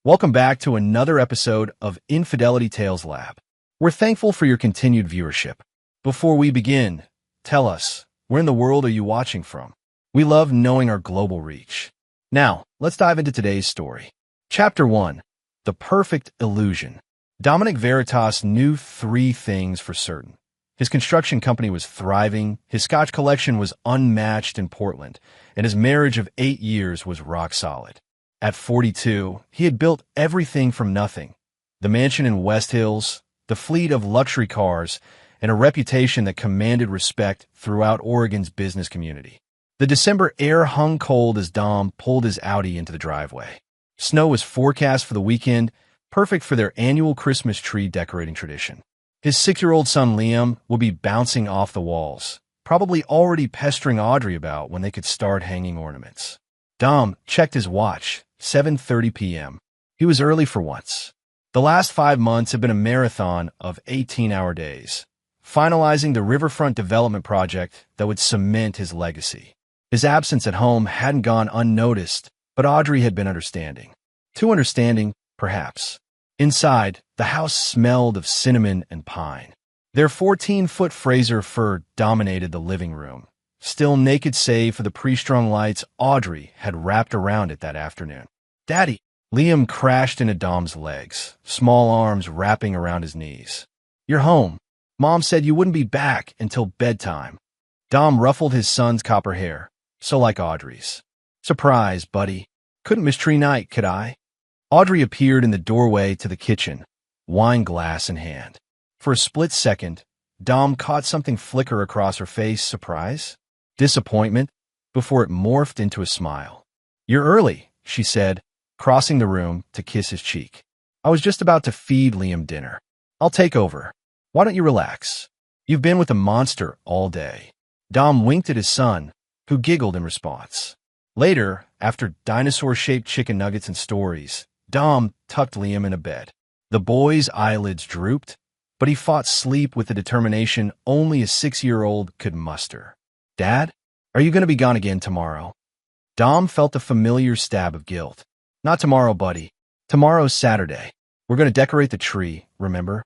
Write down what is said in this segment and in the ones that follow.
Welcome back to another episode of Infidelity Tales Lab. We're thankful for your continued viewership. Before we begin, tell us, where in the world are you watching from? We love knowing our global reach. Now, let's dive into today's story. Chapter 1. The Perfect Illusion. Dominic Veritas knew three things for certain. His construction company was thriving, his Scotch collection was unmatched in Portland, and his marriage of 8 years was rock solid. At 42, he had built everything from nothing. The mansion in West Hills, the fleet of luxury cars, and a reputation that commanded respect throughout Oregon's business community. The December air hung cold as Dom pulled his Audi into the driveway. Snow was forecast for the weekend, perfect for their annual Christmas tree decorating tradition. His 6-year-old son Liam would be bouncing off the walls, probably already pestering Audrey about when they could start hanging ornaments. Dom checked his watch, 7:30 p.m. He was early for once. The last 5 months had been a marathon of 18-hour days, finalizing the riverfront development project that would cement his legacy. His absence at home hadn't gone unnoticed, but Audrey had been understanding. Too understanding, perhaps. Inside, the house smelled of cinnamon and pine. Their 14-foot Fraser fir dominated the living room. Still naked save for the pre-strung lights Audrey had wrapped around it that afternoon. "Daddy!" Liam crashed into Dom's legs, small arms wrapping around his knees. "You're home. Mom said you wouldn't be back until bedtime." Dom ruffled his son's copper hair, so like Audrey's. "Surprise, buddy. Couldn't miss tree night, could I?" Audrey appeared in the doorway to the kitchen, wine glass in hand. For a split second, Dom caught something flicker across her face. Surprise? Disappointment, before it morphed into a smile. "You're early," she said, crossing the room to kiss his cheek. "I was just about to feed Liam dinner. I'll take over. Why don't you relax? You've been with a monster all day." Dom winked at his son, who giggled in response. Later, after dinosaur-shaped chicken nuggets and stories, Dom tucked Liam in a bed. The boy's eyelids drooped, but he fought sleep with the determination only a 6-year-old could muster. "Dad, are you going to be gone again tomorrow?" Dom felt a familiar stab of guilt. "Not tomorrow, buddy. Tomorrow's Saturday. We're going to decorate the tree, remember?"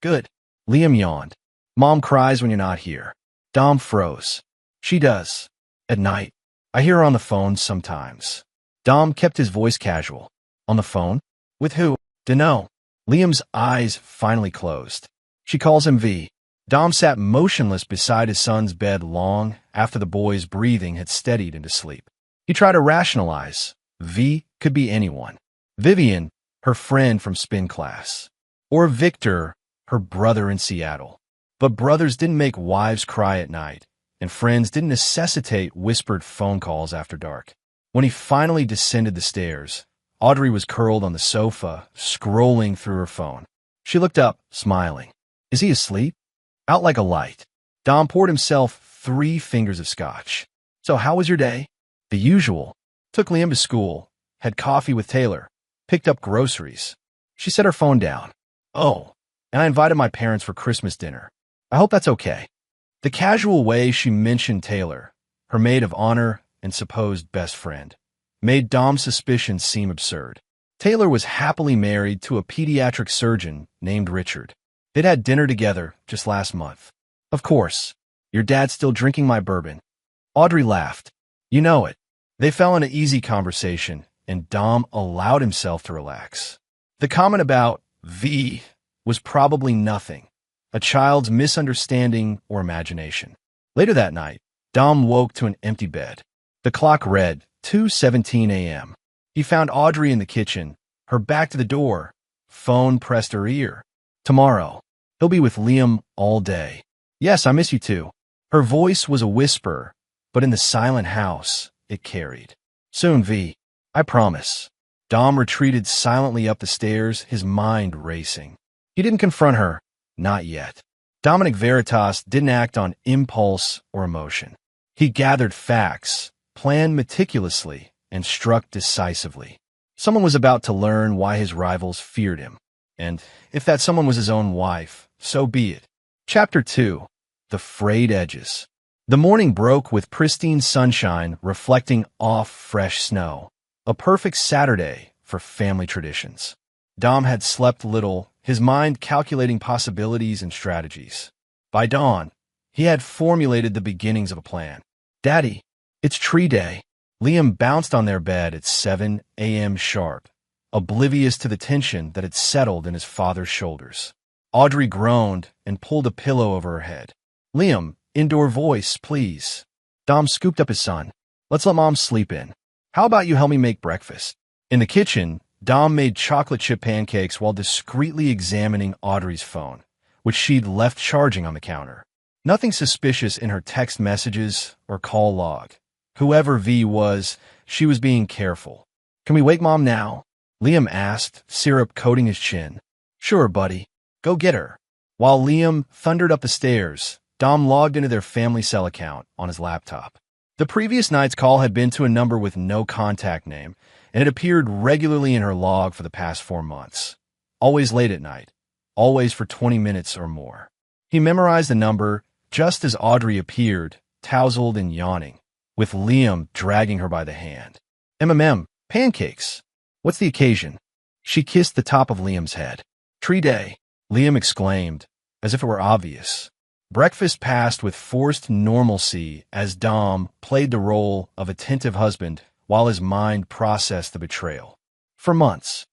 "Good." Liam yawned. "Mom cries when you're not here." Dom froze. "She does. At night. I hear her on the phone sometimes." Dom kept his voice casual. "On the phone? With who?" "Dunno." Liam's eyes finally closed. "She calls him V." Dom sat motionless beside his son's bed long after the boy's breathing had steadied into sleep. He tried to rationalize. V could be anyone. Vivian, her friend from spin class. Or Victor, her brother in Seattle. But brothers didn't make wives cry at night, and friends didn't necessitate whispered phone calls after dark. When he finally descended the stairs, Audrey was curled on the sofa, scrolling through her phone. She looked up, smiling. "Is he asleep?" Out like a light, Dom poured himself 3 fingers of scotch. "So how was your day?" "The usual. Took Liam to school, had coffee with Taylor, picked up groceries." She set her phone down. "Oh, and I invited my parents for Christmas dinner. I hope that's okay." The casual way she mentioned Taylor, her maid of honor and supposed best friend, made Dom's suspicions seem absurd. Taylor was happily married to a pediatric surgeon named Richard. They'd had dinner together just last month. "Of course. Your dad's still drinking my bourbon." Audrey laughed. "You know it." They fell into easy conversation, and Dom allowed himself to relax. The comment about V was probably nothing, a child's misunderstanding or imagination. Later that night, Dom woke to an empty bed. The clock read 2:17 a.m. He found Audrey in the kitchen, her back to the door, phone pressed her ear. "Tomorrow. He'll be with Liam all day." "Yes, I miss you too." Her voice was a whisper, but in the silent house, it carried. "Soon, V. I promise." Dom retreated silently up the stairs, his mind racing. He didn't confront her. Not yet. Dominic Veritas didn't act on impulse or emotion. He gathered facts, planned meticulously, and struck decisively. Someone was about to learn why his rivals feared him. And if that someone was his own wife, so be it. Chapter 2. The Frayed Edges. The morning broke with pristine sunshine reflecting off fresh snow. A perfect Saturday for family traditions. Dom had slept little, his mind calculating possibilities and strategies. By dawn, he had formulated the beginnings of a plan. "Daddy, it's tree day." Liam bounced on their bed at 7 a.m. sharp, oblivious to the tension that had settled in his father's shoulders. Audrey groaned and pulled a pillow over her head. "Liam, indoor voice, please." Dom scooped up his son. "Let's let Mom sleep in. How about you help me make breakfast?" In the kitchen, Dom made chocolate chip pancakes while discreetly examining Audrey's phone, which she'd left charging on the counter. Nothing suspicious in her text messages or call log. Whoever V was, she was being careful. "Can we wake Mom now?" Liam asked, syrup coating his chin. "Sure, buddy. Go get her." While Liam thundered up the stairs, Dom logged into their family cell account on his laptop. The previous night's call had been to a number with no contact name, and it appeared regularly in her log for the past 4 months. Always late at night. Always for 20 minutes or more. He memorized the number just as Audrey appeared, tousled and yawning, with Liam dragging her by the hand. Pancakes. What's the occasion?" She kissed the top of Liam's head. "Tree day," Liam exclaimed, as if it were obvious. Breakfast passed with forced normalcy as Dom played the role of attentive husband while his mind processed the betrayal. For months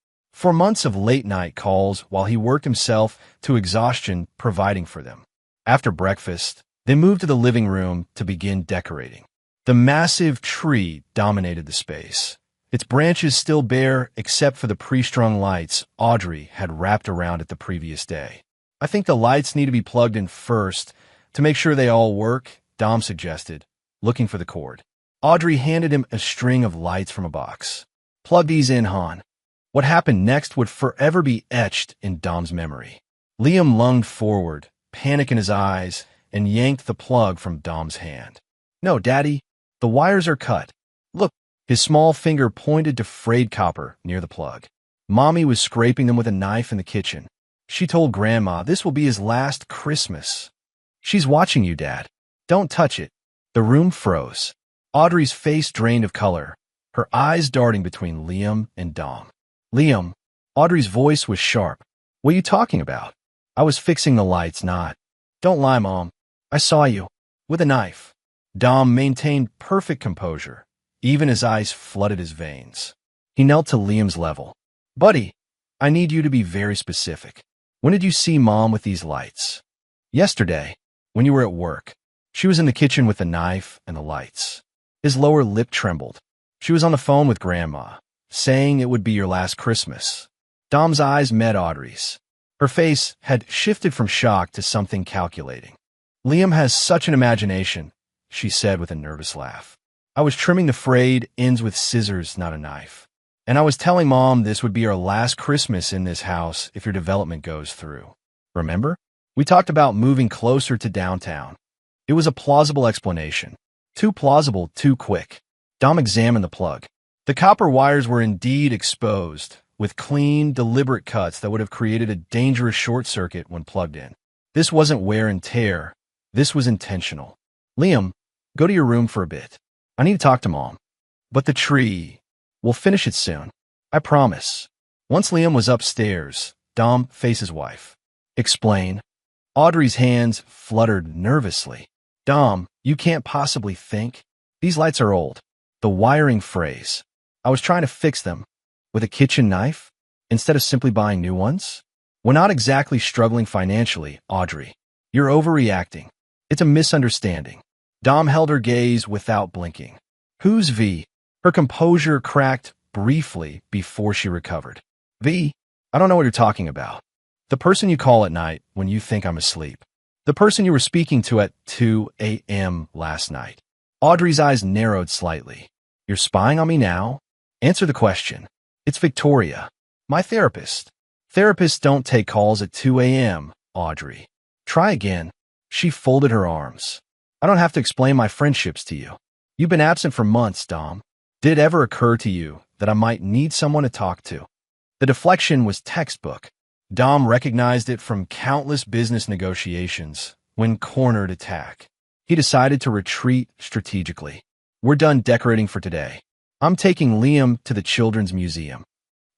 of late-night calls while he worked himself to exhaustion providing for them. After breakfast, they moved to the living room to begin decorating. The massive tree dominated the space, its branches still bare except for the pre-strung lights Audrey had wrapped around it the previous day. "I think the lights need to be plugged in first to make sure they all work," Dom suggested, looking for the cord. Audrey handed him a string of lights from a box. "Plug these in, hon." What happened next would forever be etched in Dom's memory. Liam lunged forward, panic in his eyes, and yanked the plug from Dom's hand. "No, Daddy, the wires are cut. Look." His small finger pointed to frayed copper near the plug. Mommy was scraping them with a knife in the kitchen. She told Grandma this will be his last Christmas. "She's watching you, Dad. Don't touch it." The room froze. Audrey's face drained of color, her eyes darting between Liam and Dom. "Liam." Audrey's voice was sharp. "What are you talking about?" "I was fixing the lights, not." "Don't lie, Mom. I saw you. With a knife." Dom maintained perfect composure, even as ice flooded his veins. He knelt to Liam's level. "Buddy, I need you to be very specific. When did you see Mom with these lights?" "Yesterday, when you were at work. She was in the kitchen with the knife and the lights." His lower lip trembled. "She was on the phone with Grandma, saying it would be your last Christmas." Dom's eyes met Audrey's. Her face had shifted from shock to something calculating. "Liam has such an imagination," she said with a nervous laugh. "I was trimming the frayed ends with scissors, not a knife. And I was telling Mom this would be our last Christmas in this house if your development goes through. Remember? We talked about moving closer to downtown." It was a plausible explanation. Too plausible, too quick. Dom examined the plug. The copper wires were indeed exposed, with clean, deliberate cuts that would have created a dangerous short circuit when plugged in. This wasn't wear and tear. This was intentional. "Liam, go to your room for a bit. I need to talk to Mom." "But the tree. We'll finish it soon. I promise." Once Liam was upstairs, Dom faced his wife. "Explain." Audrey's hands fluttered nervously. "Dom, you can't possibly think. These lights are old. The wiring frays. I was trying to fix them. With a kitchen knife? Instead of simply buying new ones? We're not exactly struggling financially, Audrey. You're overreacting. It's a misunderstanding." Dom held her gaze without blinking. "Who's V?" Her composure cracked briefly before she recovered. "V? I don't know what you're talking about. The person you call at night when you think I'm asleep. The person you were speaking to at 2 a.m. last night." Audrey's eyes narrowed slightly. "You're spying on me now? Answer the question." "It's Victoria, my therapist." "Therapists don't take calls at 2 a.m., Audrey." "Try again." She folded her arms. "I don't have to explain my friendships to you. You've been absent for months, Dom. Did it ever occur to you that I might need someone to talk to?" The deflection was textbook. Dom recognized it from countless business negotiations when cornered attack. He decided to retreat strategically. "We're done decorating for today. I'm taking Liam to the Children's Museum."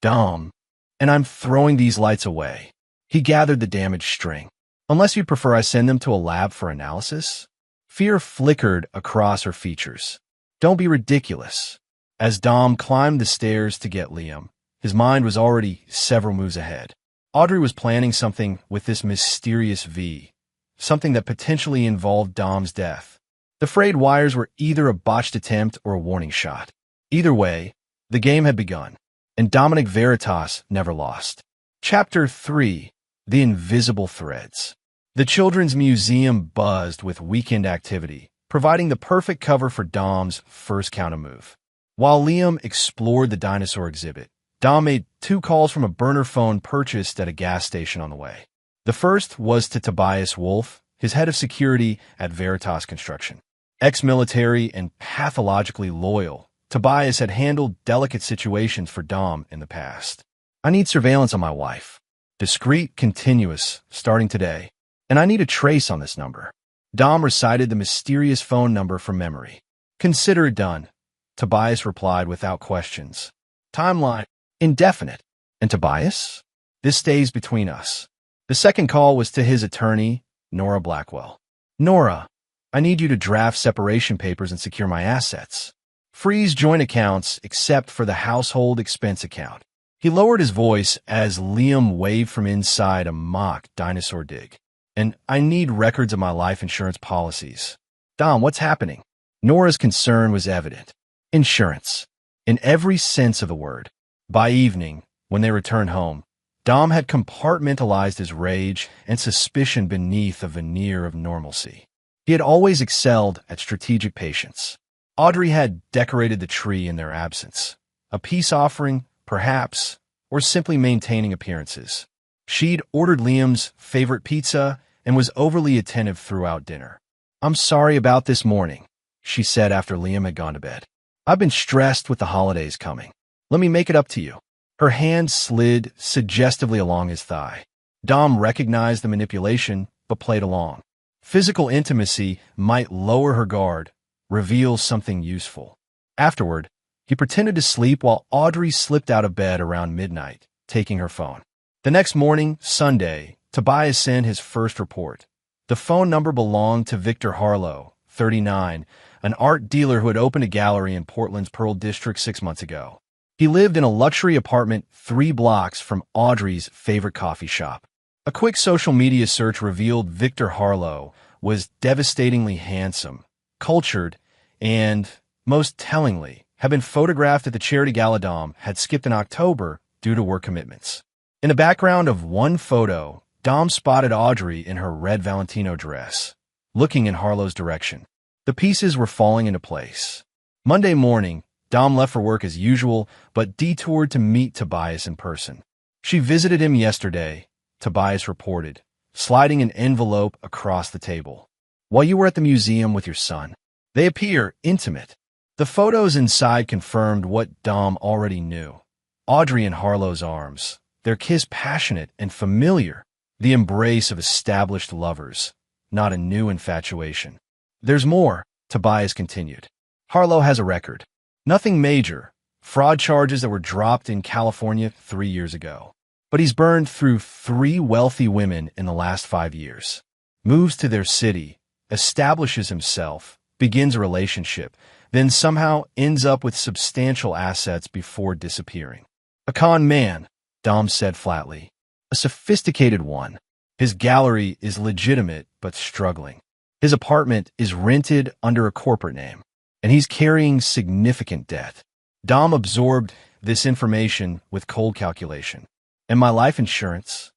Dom, and I'm throwing these lights away. He gathered the damaged string. Unless you'd prefer I send them to a lab for analysis? Fear flickered across her features. Don't be ridiculous. As Dom climbed the stairs to get Liam, his mind was already several moves ahead. Audrey was planning something with this mysterious V, something that potentially involved Dom's death. The frayed wires were either a botched attempt or a warning shot. Either way, the game had begun, and Dominic Veritas never lost. Chapter 3: The Invisible Threads. The Children's Museum buzzed with weekend activity, providing the perfect cover for Dom's first counter-move. While Liam explored the dinosaur exhibit, Dom made 2 calls from a burner phone purchased at a gas station on the way. The first was to Tobias Wolf, his head of security at Veritas Construction. Ex-military and pathologically loyal, Tobias had handled delicate situations for Dom in the past. I need surveillance on my wife. Discreet, continuous, starting today. And I need a trace on this number. Dom recited the mysterious phone number from memory. Consider it done. Tobias replied without questions. Timeline: indefinite. And Tobias? This stays between us. The second call was to his attorney, Nora Blackwell. Nora, I need you to draft separation papers and secure my assets. Freeze joint accounts except for the household expense account. He lowered his voice as Liam waved from inside a mock dinosaur dig. And I need records of my life insurance policies. Dom, what's happening? Nora's concern was evident. Insurance. In every sense of the word. By evening, when they returned home, Dom had compartmentalized his rage and suspicion beneath a veneer of normalcy. He had always excelled at strategic patience. Audrey had decorated the tree in their absence. A peace offering, perhaps, or simply maintaining appearances. She'd ordered Liam's favorite pizza and was overly attentive throughout dinner. I'm sorry about this morning, she said after Liam had gone to bed. I've been stressed with the holidays coming. Let me make it up to you. Her hand slid suggestively along his thigh. Dom recognized the manipulation, but played along. Physical intimacy might lower her guard, reveal something useful. Afterward, he pretended to sleep while Audrey slipped out of bed around midnight, taking her phone. The next morning, Sunday, Tobias sent his first report. The phone number belonged to Victor Harlow, 39, an art dealer who had opened a gallery in Portland's Pearl District 6 months ago. He lived in a luxury apartment 3 blocks from Audrey's favorite coffee shop. A quick social media search revealed Victor Harlow was devastatingly handsome, cultured, and, most tellingly, had been photographed at the charity gala Dom had skipped in October due to work commitments. In the background of one photo, Dom spotted Audrey in her red Valentino dress, looking in Harlow's direction. The pieces were falling into place. Monday morning, Dom left for work as usual, but detoured to meet Tobias in person. She visited him yesterday, Tobias reported, sliding an envelope across the table. While you were at the museum with your son. They appear intimate. The photos inside confirmed what Dom already knew. Audrey in Harlow's arms, their kiss passionate and familiar, the embrace of established lovers, not a new infatuation. There's more, Tobias continued. Harlow has a record. Nothing major, fraud charges that were dropped in California 3 years ago. But he's burned through 3 wealthy women in the last 5 years. Moves to their city, establishes himself, begins a relationship, then somehow ends up with substantial assets before disappearing. A con man, Dom said flatly. A sophisticated one. His gallery is legitimate but struggling. His apartment is rented under a corporate name, and he's carrying significant debt. Dom absorbed this information with cold calculation. And my life insurance?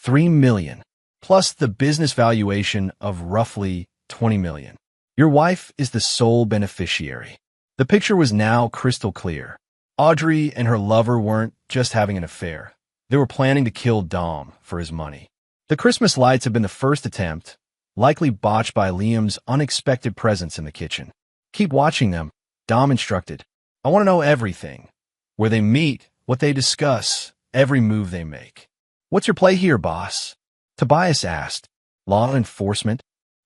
$3 million, plus the business valuation of roughly $20 million. Your wife is the sole beneficiary. The picture was now crystal clear. Audrey and her lover weren't just having an affair. They were planning to kill Dom for his money. The Christmas lights had been the first attempt, likely botched by Liam's unexpected presence in the kitchen. Keep watching them, Dom instructed. I want to know everything. Where they meet, what they discuss, every move they make. What's your play here, boss? Tobias asked. Law enforcement?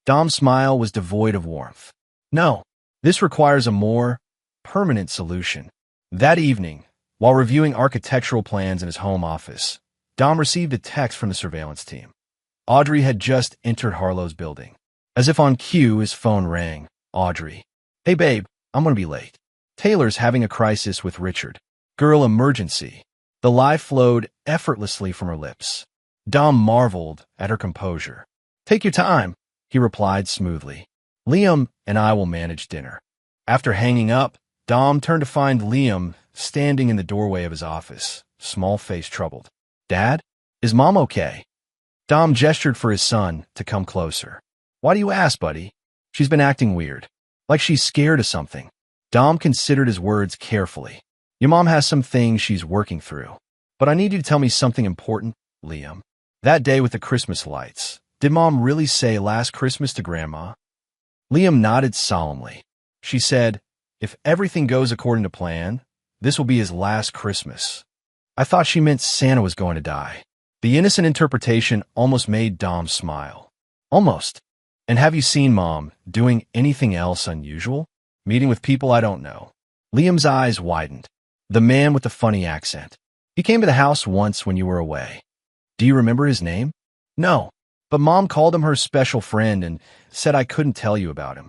Dom's smile was devoid of warmth. No, this requires a more permanent solution. That evening, While reviewing architectural plans in his home office, Dom received a text from the surveillance team. Audrey had just entered Harlow's building. As if on cue, his phone rang. Audrey. Hey babe, I'm gonna be late. Taylor's having a crisis with Richard. Girl, emergency. The lie flowed effortlessly from her lips. Dom marveled at her composure. Take your time, he replied smoothly. Liam and I will manage dinner. After hanging up, Dom turned to find Liam standing in the doorway of his office, small face troubled. Dad? Is Mom okay? Dom gestured for his son to come closer. Why do you ask, buddy? She's been acting weird, like she's scared of something. Dom considered his words carefully. Your mom has some things she's working through. But I need you to tell me something important, Liam. That day with the Christmas lights, did Mom really say last Christmas to Grandma? Liam nodded solemnly. She said, if everything goes according to plan, this will be his last Christmas. I thought she meant Santa was going to die. The innocent interpretation almost made Dom smile. Almost. And have you seen Mom doing anything else unusual? Meeting with people I don't know. Liam's eyes widened. The man with the funny accent. He came to the house once when you were away. Do you remember his name? No, but Mom called him her special friend and said I couldn't tell you about him.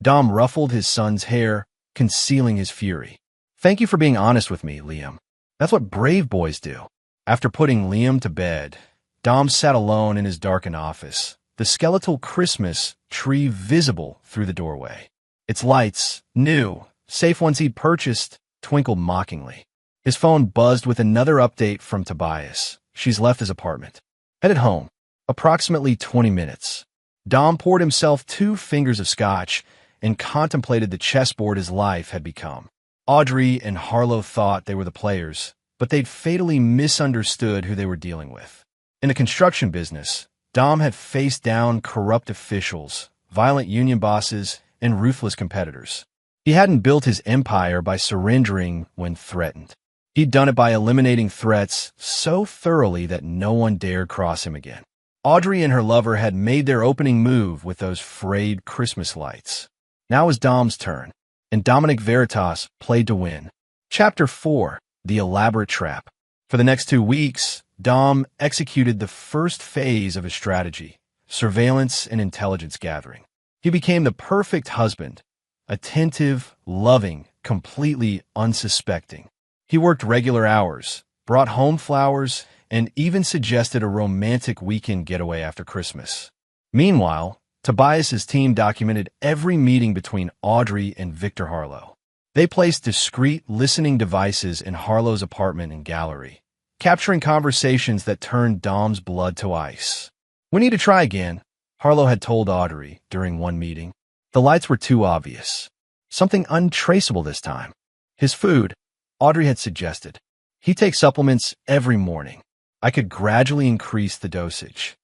Dom ruffled his son's hair, concealing his fury. Thank you for being honest with me, Liam. That's what brave boys do. After putting Liam to bed, Dom sat alone in his darkened office, the skeletal Christmas tree visible through the doorway. Its lights, new, safe ones he'd purchased, twinkled mockingly. His phone buzzed with another update from Tobias. She's left his apartment. Headed home. Approximately 20 minutes. Dom poured himself 2 fingers of scotch and contemplated the chessboard his life had become. Audrey and Harlow thought they were the players, but they'd fatally misunderstood who they were dealing with. In the construction business, Dom had faced down corrupt officials, violent union bosses, and ruthless competitors. He hadn't built his empire by surrendering when threatened. He'd done it by eliminating threats so thoroughly that no one dared cross him again. Audrey and her lover had made their opening move with those frayed Christmas lights. Now was Dom's turn, and Dominic Veritas played to win. Chapter 4. The Elaborate Trap. For the next 2 weeks, Dom executed the first phase of his strategy, surveillance and intelligence gathering. He became the perfect husband, attentive, loving, completely unsuspecting. He worked regular hours, brought home flowers, and even suggested a romantic weekend getaway after Christmas. Meanwhile, Tobias's team documented every meeting between Audrey and Victor Harlow. They placed discreet listening devices in Harlow's apartment and gallery, capturing conversations that turned Dom's blood to ice. We need to try again, Harlow had told Audrey during one meeting. The lights were too obvious. Something untraceable this time. His food, Audrey had suggested. He takes supplements every morning. I could gradually increase the dosage.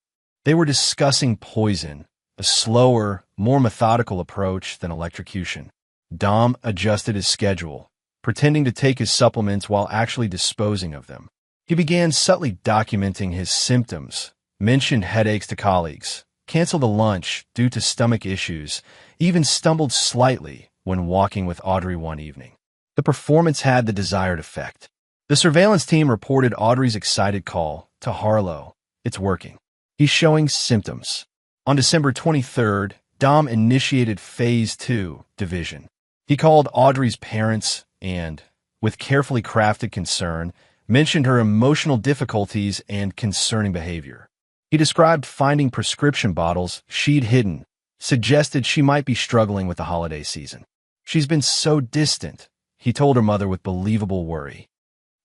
They were discussing poison, a slower, more methodical approach than electrocution. Dom adjusted his schedule, pretending to take his supplements while actually disposing of them. He began subtly documenting his symptoms, mentioned headaches to colleagues, canceled a lunch due to stomach issues, even stumbled slightly when walking with Audrey one evening. The performance had the desired effect. The surveillance team reported Audrey's excited call to Harlow. It's working. He's showing symptoms. On December 23rd, Dom initiated Phase 2 division. He called Audrey's parents and, with carefully crafted concern, mentioned her emotional difficulties and concerning behavior. He described finding prescription bottles she'd hidden, suggested she might be struggling with the holiday season. She's been so distant, he told her mother with believable worry.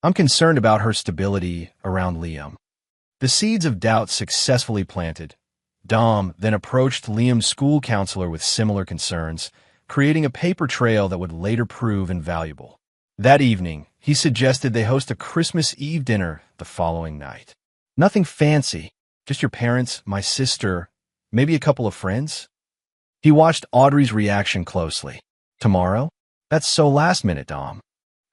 I'm concerned about her stability around Liam. The seeds of doubt successfully planted. Dom then approached Liam's school counselor with similar concerns, creating a paper trail that would later prove invaluable. That evening, he suggested they host a Christmas Eve dinner the following night. Nothing fancy, just your parents, my sister, maybe a couple of friends. He watched Audrey's reaction closely. Tomorrow? That's so last minute, Dom.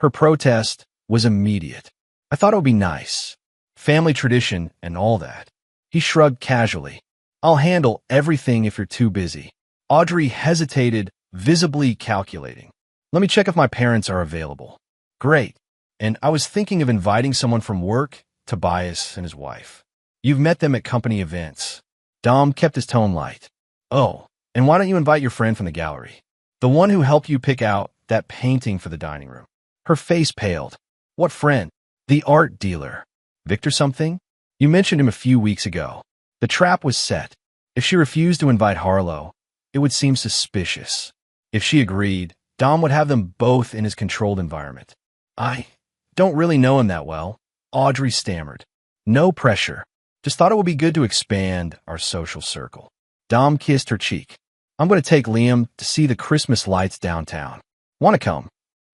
Her protest was immediate. I thought it would be nice. Family tradition and all that. He shrugged casually. I'll handle everything if you're too busy. Audrey hesitated, visibly calculating. Let me check if my parents are available. Great. and I was thinking of inviting someone from work, Tobias and his wife. You've met them at company events. Dom kept his tone light. Oh, and why don't you invite your friend from the gallery? The one who helped you pick out that painting for the dining room. Her face paled. What friend? The art dealer. Victor something? You mentioned him a few weeks ago. The trap was set. If she refused to invite Harlow, it would seem suspicious. If she agreed, Dom would have them both in his controlled environment. I don't really know him that well, Audrey stammered. No pressure. Just thought it would be good to expand our social circle. Dom kissed her cheek. I'm going to take Liam to see the Christmas lights downtown. Want to come?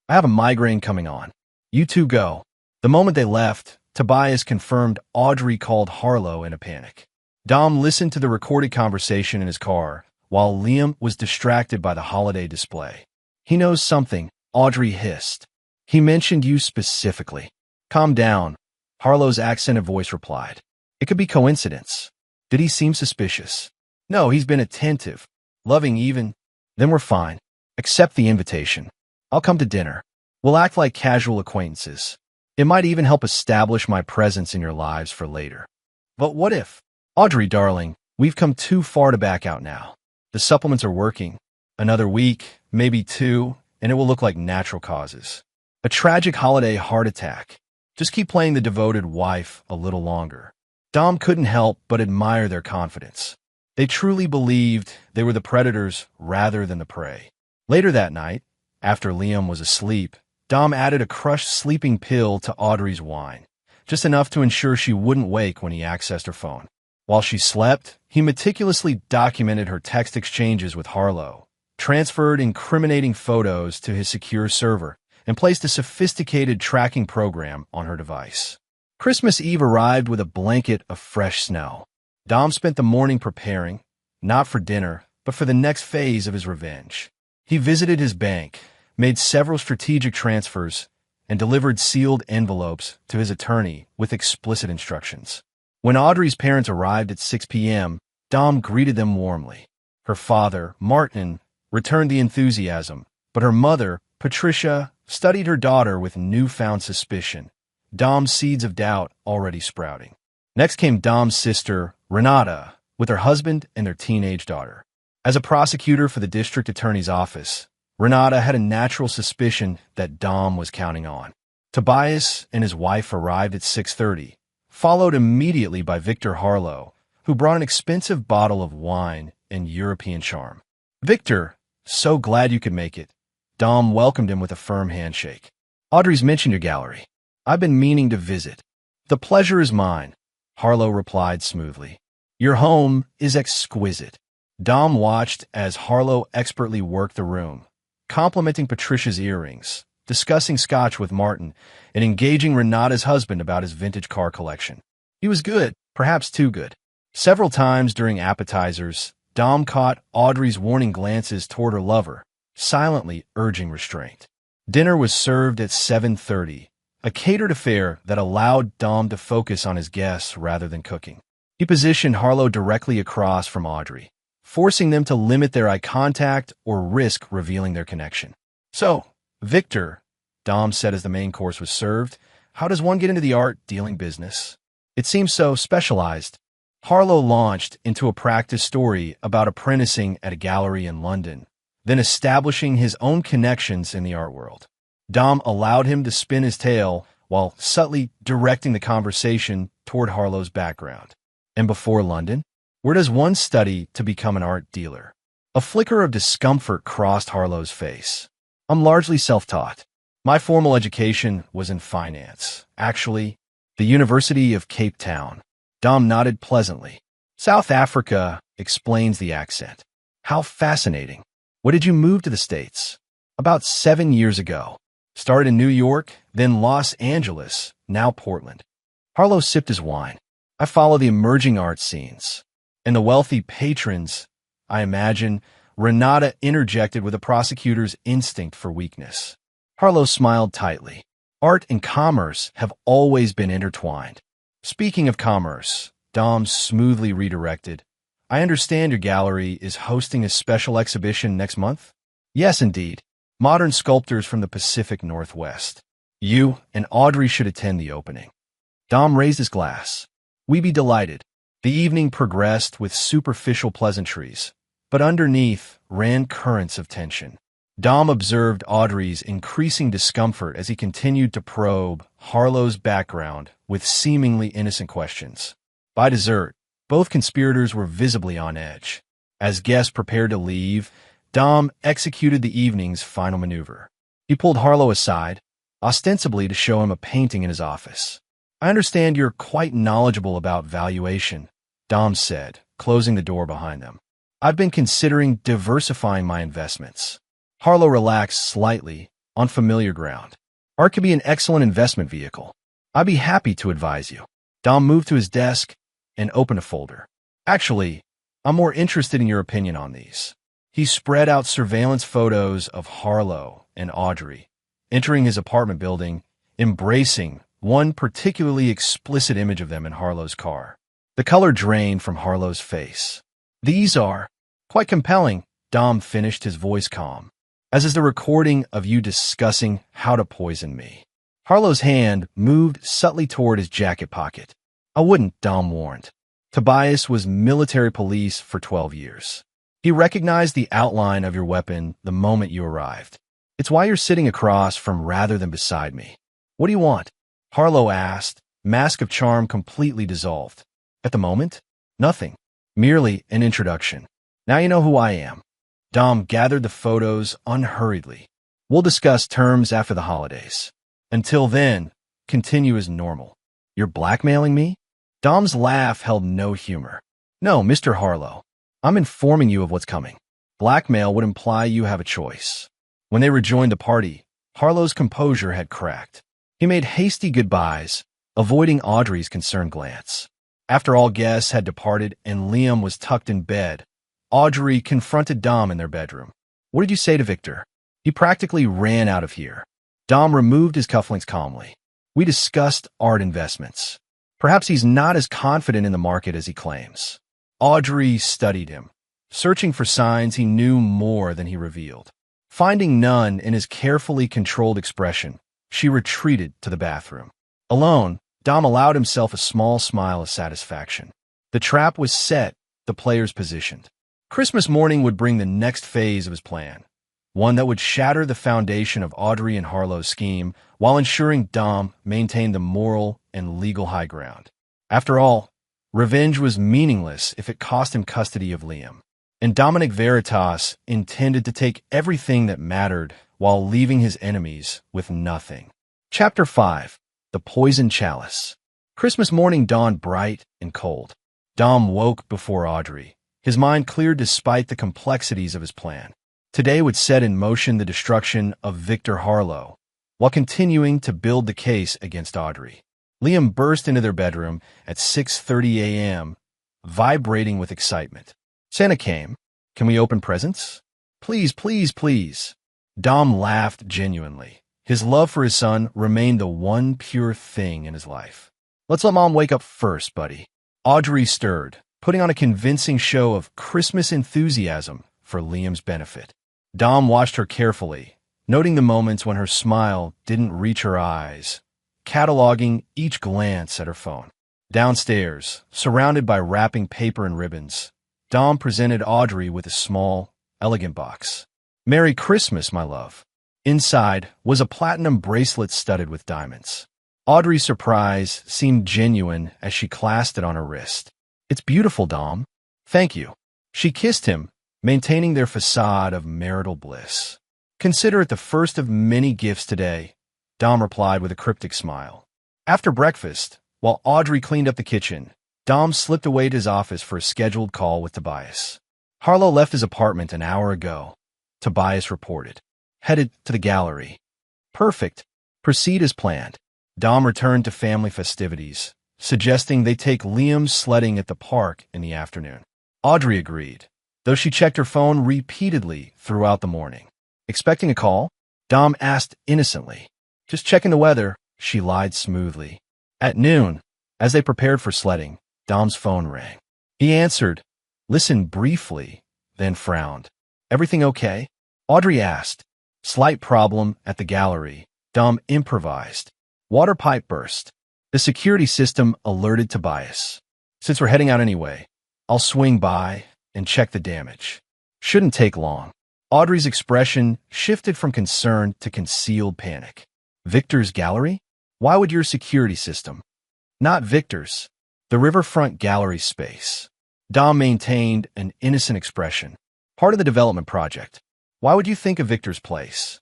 I have a migraine coming on. You two go. The moment they left, Tobias confirmed Audrey called Harlow in a panic. Dom listened to the recorded conversation in his car, while Liam was distracted by the holiday display. He knows something, Audrey hissed. He mentioned you specifically. Calm down, Harlow's accented voice replied. It could be coincidence. Did he seem suspicious? No, he's been attentive, loving even. Then we're fine. Accept the invitation. I'll come to dinner. We'll act like casual acquaintances. It might even help establish my presence in your lives for later. But what if? Audrey, darling, we've come too far to back out now. The supplements are working. Another week, maybe two, and it will look like natural causes. A tragic holiday heart attack. Just keep playing the devoted wife a little longer. Dom couldn't help but admire their confidence. They truly believed they were the predators rather than the prey. Later that night, after Liam was asleep, Dom added a crushed sleeping pill to Audrey's wine, just enough to ensure she wouldn't wake when he accessed her phone. While she slept, he meticulously documented her text exchanges with Harlow, transferred incriminating photos to his secure server, and placed a sophisticated tracking program on her device. Christmas Eve arrived with a blanket of fresh snow. Dom spent the morning preparing, not for dinner, but for the next phase of his revenge. He visited his bank, made several strategic transfers, and delivered sealed envelopes to his attorney with explicit instructions. When Audrey's parents arrived at 6 p.m., Dom greeted them warmly. Her father, Martin, returned the enthusiasm, but her mother, Patricia, studied her daughter with newfound suspicion, Dom's seeds of doubt already sprouting. Next came Dom's sister, Renata, with her husband and their teenage daughter. As a prosecutor for the district attorney's office, Renata had a natural suspicion that Dom was counting on. Tobias and his wife arrived at 6:30, followed immediately by Victor Harlow, who brought an expensive bottle of wine and European charm. Victor, so glad you could make it. Dom welcomed him with a firm handshake. Audrey's mentioned your gallery. I've been meaning to visit. The pleasure is mine, Harlow replied smoothly. Your home is exquisite. Dom watched as Harlow expertly worked the room, complimenting Patricia's earrings, discussing scotch with Martin, and engaging Renata's husband about his vintage car collection. He was good, perhaps too good. Several times during appetizers, Dom caught Audrey's warning glances toward her lover, silently urging restraint. Dinner was served at 7:30, a catered affair that allowed Dom to focus on his guests rather than cooking. He positioned Harlow directly across from Audrey, forcing them to limit their eye contact or risk revealing their connection. So, Victor, Dom said as the main course was served, how does one get into the art dealing business? It seems so specialized. Harlow launched into a practice story about apprenticing at a gallery in London, then establishing his own connections in the art world. Dom allowed him to spin his tale while subtly directing the conversation toward Harlow's background. And before London, where does one study to become an art dealer? A flicker of discomfort crossed Harlow's face. I'm largely self-taught. My formal education was in finance. Actually, the University of Cape Town. Dom nodded pleasantly. South Africa explains the accent. How fascinating. When did you move to the States? About 7 years ago. Started in New York, then Los Angeles, now Portland. Harlow sipped his wine. I follow the emerging art scenes. And the wealthy patrons, I imagine, Renata interjected with a prosecutor's instinct for weakness. Harlow smiled tightly. Art and commerce have always been intertwined. Speaking of commerce, Dom smoothly redirected. I understand your gallery is hosting a special exhibition next month? Yes, indeed. Modern sculptors from the Pacific Northwest. You and Audrey should attend the opening. Dom raised his glass. We be delighted. The evening progressed with superficial pleasantries, but underneath ran currents of tension. Dom observed Audrey's increasing discomfort as he continued to probe Harlow's background with seemingly innocent questions. By dessert, both conspirators were visibly on edge. As guests prepared to leave, Dom executed the evening's final maneuver. He pulled Harlow aside, ostensibly to show him a painting in his office. I understand you're quite knowledgeable about valuation, Dom said, closing the door behind them. I've been considering diversifying my investments. Harlow relaxed slightly, on familiar ground. Art could be an excellent investment vehicle. I'd be happy to advise you. Dom moved to his desk and opened a folder. Actually, I'm more interested in your opinion on these. He spread out surveillance photos of Harlow and Audrey, entering his apartment building, embracing one particularly explicit image of them in Harlow's car. The color drained from Harlow's face. These are quite compelling, Dom finished, his voice calm. As is the recording of you discussing how to poison me. Harlow's hand moved subtly toward his jacket pocket. I wouldn't, Dom warned. Tobias was military police for 12 years. He recognized the outline of your weapon the moment you arrived. It's why you're sitting across from rather than beside me. What do you want? Harlow asked, mask of charm completely dissolved. At the moment, nothing. Merely an introduction. Now you know who I am. Dom gathered the photos unhurriedly. We'll discuss terms after the holidays. Until then, continue as normal. You're blackmailing me? Dom's laugh held no humor. No, Mr. Harlow. I'm informing you of what's coming. Blackmail would imply you have a choice. When they rejoined the party, Harlow's composure had cracked. He made hasty goodbyes, avoiding Audrey's concerned glance. After all guests had departed and Liam was tucked in bed, Audrey confronted Dom in their bedroom. What did you say to Victor? He practically ran out of here. Dom removed his cufflinks calmly. We discussed art investments. Perhaps he's not as confident in the market as he claims. Audrey studied him, searching for signs he knew more than he revealed. Finding none in his carefully controlled expression, she retreated to the bathroom. Alone, Dom allowed himself a small smile of satisfaction. The trap was set, the players positioned. Christmas morning would bring the next phase of his plan, one that would shatter the foundation of Audrey and Harlow's scheme while ensuring Dom maintained the moral and legal high ground. After all, revenge was meaningless if it cost him custody of Liam, and Dominic Veritas intended to take everything that mattered while leaving his enemies with nothing. Chapter 5. The Poison Chalice. Christmas morning dawned bright and cold. Dom woke before Audrey, his mind cleared despite the complexities of his plan. Today would set in motion the destruction of Victor Harlow, while continuing to build the case against Audrey. Liam burst into their bedroom at 6:30 a.m., vibrating with excitement. Santa came. Can we open presents? Please, please, please. Dom laughed genuinely. His love for his son remained the one pure thing in his life. Let's let Mom wake up first, buddy. Audrey stirred, putting on a convincing show of Christmas enthusiasm for Liam's benefit. Dom watched her carefully, noting the moments when her smile didn't reach her eyes, cataloging each glance at her phone. Downstairs, surrounded by wrapping paper and ribbons, Dom presented Audrey with a small, elegant box. Merry Christmas, my love. Inside was a platinum bracelet studded with diamonds. Audrey's surprise seemed genuine as she clasped it on her wrist. It's beautiful, Dom. Thank you. She kissed him, maintaining their facade of marital bliss. Consider it the first of many gifts today, Dom replied with a cryptic smile. After breakfast, while Audrey cleaned up the kitchen, Dom slipped away to his office for a scheduled call with Tobias. Harlow left his apartment an hour ago, Tobias reported. Headed to the gallery. Perfect. Proceed as planned. Dom returned to family festivities, suggesting they take Liam sledding at the park in the afternoon. Audrey agreed, though she checked her phone repeatedly throughout the morning. Expecting a call? Dom asked innocently. Just checking the weather, she lied smoothly. At noon, as they prepared for sledding, Dom's phone rang. He answered, listened briefly, then frowned. Everything okay? Audrey asked. Slight problem at the gallery, Dom improvised. Water pipe burst. The security system alerted Tobias. Since we're heading out anyway, I'll swing by and check the damage. Shouldn't take long. Audrey's expression shifted from concern to concealed panic. Victor's gallery? Why would your security system? Not Victor's. The riverfront gallery space. Dom maintained an innocent expression. Part of the development project. Why would you think of Victor's place?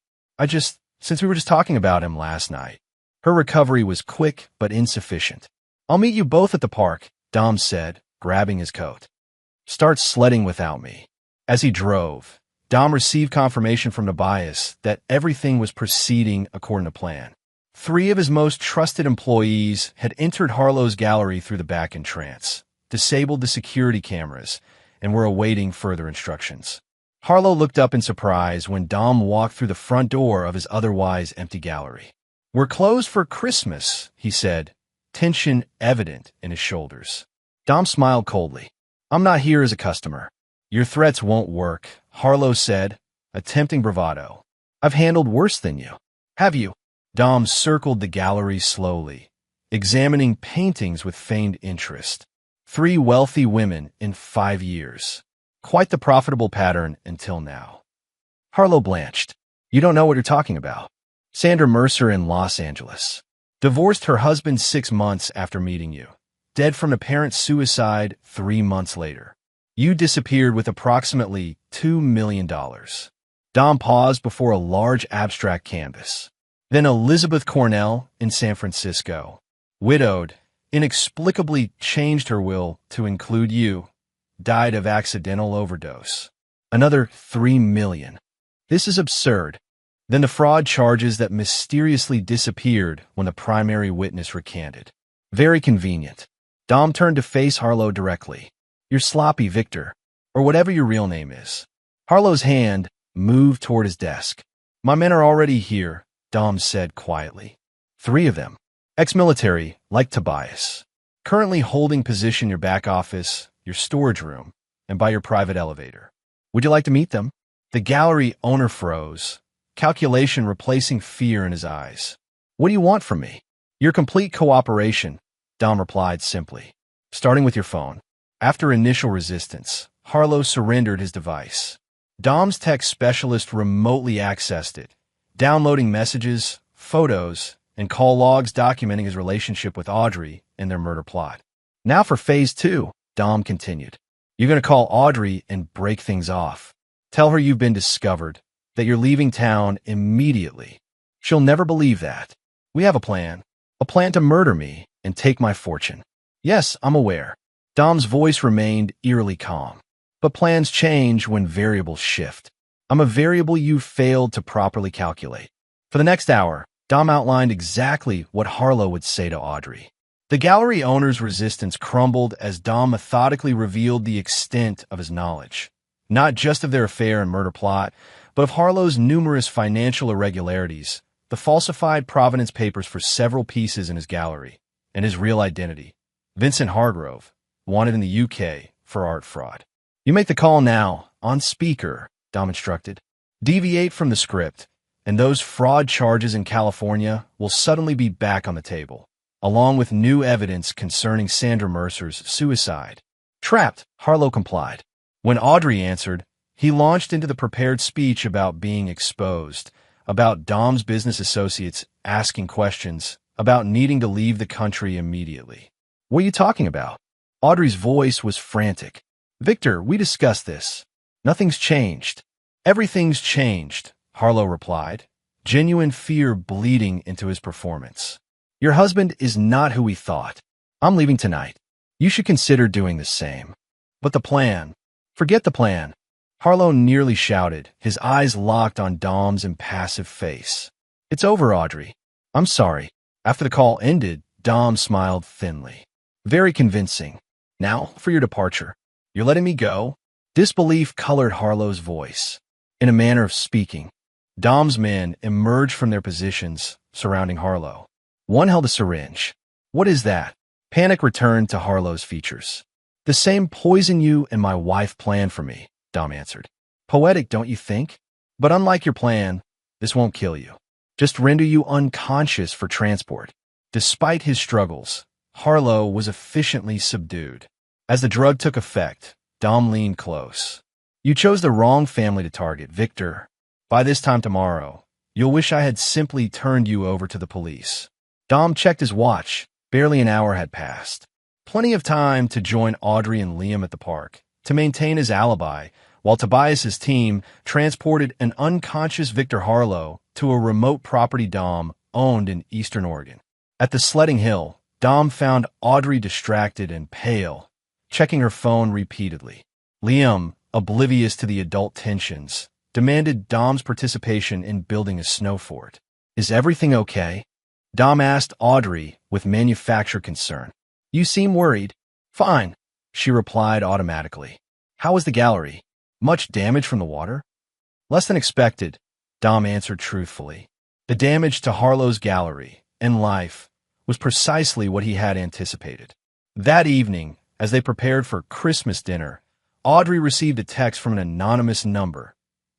Since we were just talking about him last night. Her recovery was quick but insufficient. I'll meet you both at the park, Dom said, grabbing his coat. Start sledding without me. As he drove, Dom received confirmation from Tobias that everything was proceeding according to plan. 3 of his most trusted employees had entered Harlow's gallery through the back entrance, disabled the security cameras, and were awaiting further instructions. Harlow looked up in surprise when Dom walked through the front door of his otherwise empty gallery. We're closed for Christmas, he said, tension evident in his shoulders. Dom smiled coldly. I'm not here as a customer. Your threats won't work, Harlow said, attempting bravado. I've handled worse than you. Have you? Dom circled the gallery slowly, examining paintings with feigned interest. 3 wealthy women in 5 years. Quite the profitable pattern until now. Harlow blanched. You don't know what you're talking about. Sandra Mercer in Los Angeles. Divorced her husband 6 months after meeting you. Dead from apparent suicide 3 months later. You disappeared with approximately $2 million. Dom paused before a large abstract canvas. Then Elizabeth Cornell in San Francisco. Widowed, inexplicably changed her will to include you. Died of accidental overdose. Another $3 million. This is absurd. Then the fraud charges that mysteriously disappeared when the primary witness recanted. Very convenient. Dom turned to face Harlow directly. You're sloppy, Victor, or whatever your real name is. Harlow's hand moved toward his desk. My men are already here, Dom said quietly. 3 of them. Ex-military, like Tobias. Currently holding position in your back office, your storage room, and by your private elevator. Would you like to meet them? The gallery owner froze, calculation replacing fear in his eyes. What do you want from me? Your complete cooperation, Dom replied simply. Starting with your phone. After initial resistance, Harlow surrendered his device. Dom's tech specialist remotely accessed it, downloading messages, photos, and call logs documenting his relationship with Audrey and their murder plot. Now for phase 2, Dom continued. You're going to call Audrey and break things off. Tell her you've been discovered, that you're leaving town immediately. She'll never believe that. We have a plan to murder me and take my fortune. Yes, I'm aware. Dom's voice remained eerily calm. But plans change when variables shift. I'm a variable you failed to properly calculate. For the next hour, Dom outlined exactly what Harlow would say to Audrey. The gallery owner's resistance crumbled as Dom methodically revealed the extent of his knowledge, not just of their affair and murder plot, but of Harlow's numerous financial irregularities, the falsified provenance papers for several pieces in his gallery, and his real identity, Vincent Hargrove, wanted in the UK for art fraud. You make the call now, on speaker, Dom instructed. Deviate from the script, and those fraud charges in California will suddenly be back on the table, along with new evidence concerning Sandra Mercer's suicide. Trapped, Harlow complied. When Audrey answered, he launched into the prepared speech about being exposed, about Dom's business associates asking questions, about needing to leave the country immediately. What are you talking about? Audrey's voice was frantic. Victor, we discussed this. Nothing's changed. Everything's changed, Harlow replied, genuine fear bleeding into his performance. Your husband is not who we thought. I'm leaving tonight. You should consider doing the same. But the plan. Forget the plan. Harlow nearly shouted, his eyes locked on Dom's impassive face. It's over, Audrey. I'm sorry. After the call ended, Dom smiled thinly. Very convincing. Now, for your departure. You're letting me go? Disbelief colored Harlow's voice. In a manner of speaking, Dom's men emerged from their positions surrounding Harlow. One held a syringe. What is that? Panic returned to Harlow's features. The same poison you and my wife planned for me, Dom answered. Poetic, don't you think? But unlike your plan, this won't kill you. just render you unconscious for transport. Despite his struggles, Harlow was efficiently subdued. As the drug took effect, Dom leaned close. You chose the wrong family to target, Victor. By this time tomorrow, you'll wish I had simply turned you over to the police. Dom checked his watch. Barely an hour had passed. Plenty of time to join Audrey and Liam at the park, to maintain his alibi, while Tobias's team transported an unconscious Victor Harlow to a remote property Dom owned in eastern Oregon. At the sledding hill, Dom found Audrey distracted and pale, checking her phone repeatedly. Liam, oblivious to the adult tensions, demanded Dom's participation in building a snow fort. Is everything okay? Dom asked Audrey with manufactured concern. You seem worried. Fine, she replied automatically. How was the gallery? Much damage from the water? Less than expected, Dom answered truthfully. The damage to Harlow's gallery and life was precisely what he had anticipated. That evening, as they prepared for Christmas dinner, Audrey received a text from an anonymous number.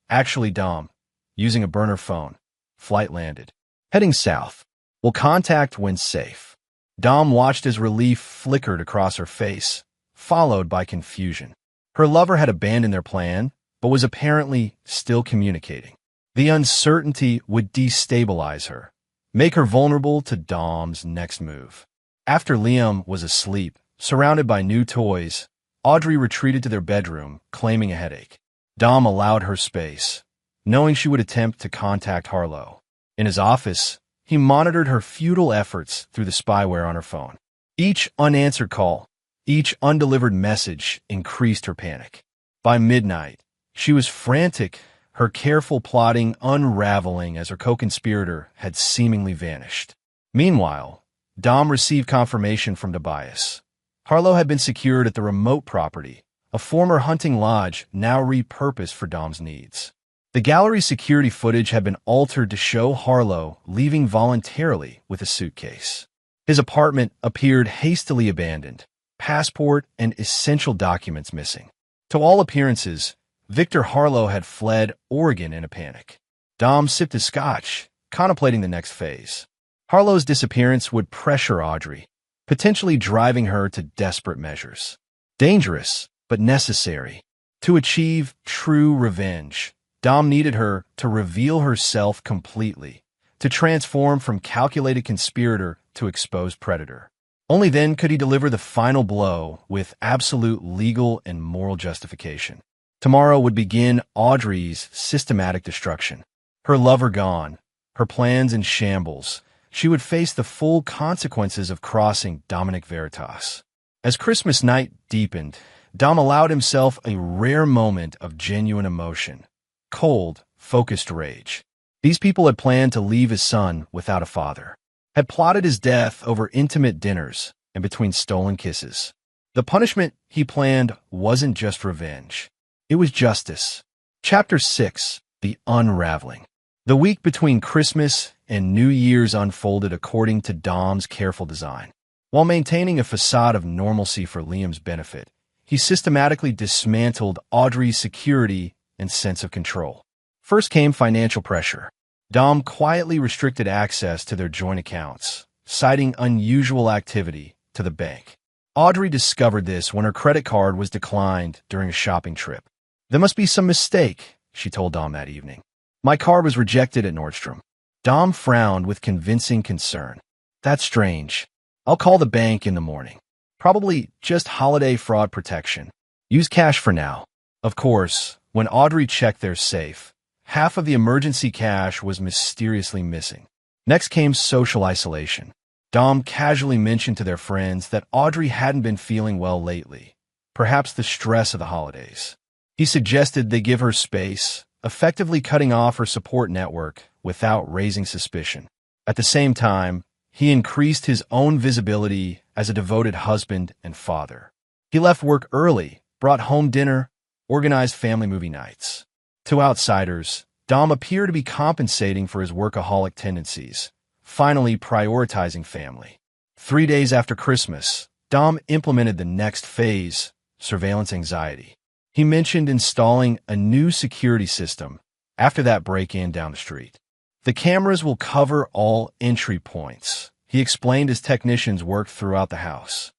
Actually, Dom, using a burner phone. Flight landed. Heading south. Will contact when safe. Dom watched as relief flickered across her face, followed by confusion. Her lover had abandoned their plan, but was apparently still communicating. The uncertainty would destabilize her, make her vulnerable to Dom's next move. After Liam was asleep, surrounded by new toys, Audrey retreated to their bedroom, claiming a headache. Dom allowed her space, knowing she would attempt to contact Harlow. In his office, he monitored her futile efforts through the spyware on her phone. Each unanswered call, each undelivered message increased her panic. By midnight, she was frantic, her careful plotting unraveling as her co-conspirator had seemingly vanished. Meanwhile, Dom received confirmation from Tobias. Harlow had been secured at the remote property, a former hunting lodge now repurposed for Dom's needs. The gallery's security footage had been altered to show Harlow leaving voluntarily with a suitcase. His apartment appeared hastily abandoned, passport and essential documents missing. To all appearances, Victor Harlow had fled Oregon in a panic. Dom sipped his scotch, contemplating the next phase. Harlow's disappearance would pressure Audrey, potentially driving her to desperate measures. Dangerous, but necessary. To achieve true revenge, Dom needed her to reveal herself completely, to transform from calculated conspirator to exposed predator. Only then could he deliver the final blow with absolute legal and moral justification. Tomorrow would begin Audrey's systematic destruction. Her lover gone, her plans in shambles, she would face the full consequences of crossing Dominic Veritas. As Christmas night deepened, Dom allowed himself a rare moment of genuine emotion. Cold, focused rage. These people had planned to leave his son without a father, had plotted his death over intimate dinners and between stolen kisses. The punishment he planned wasn't just revenge. It was justice. Chapter 6, The Unraveling. The week between Christmas and New Year's unfolded according to Dom's careful design. While maintaining a facade of normalcy for Liam's benefit, he systematically dismantled Audrey's security and sense of control. First came financial pressure. Dom quietly restricted access to their joint accounts, citing unusual activity to the bank. Audrey discovered this when her credit card was declined during a shopping trip. There must be some mistake, she told Dom that evening. My card was rejected at Nordstrom. Dom frowned with convincing concern. That's strange. I'll call the bank in the morning. Probably just holiday fraud protection. Use cash for now. Of course, when Audrey checked their safe, half of the emergency cash was mysteriously missing. Next came social isolation. Dom casually mentioned to their friends that Audrey hadn't been feeling well lately, perhaps the stress of the holidays. He suggested they give her space, effectively cutting off her support network without raising suspicion. At the same time, he increased his own visibility as a devoted husband and father. He left work early, brought home dinner, organized family movie nights. To outsiders, Dom appeared to be compensating for his workaholic tendencies, finally prioritizing family. 3 days after Christmas, Dom implemented the next phase, surveillance anxiety. He mentioned installing a new security system after that break-in down the street. The cameras will cover all entry points, he explained as technicians worked throughout the house.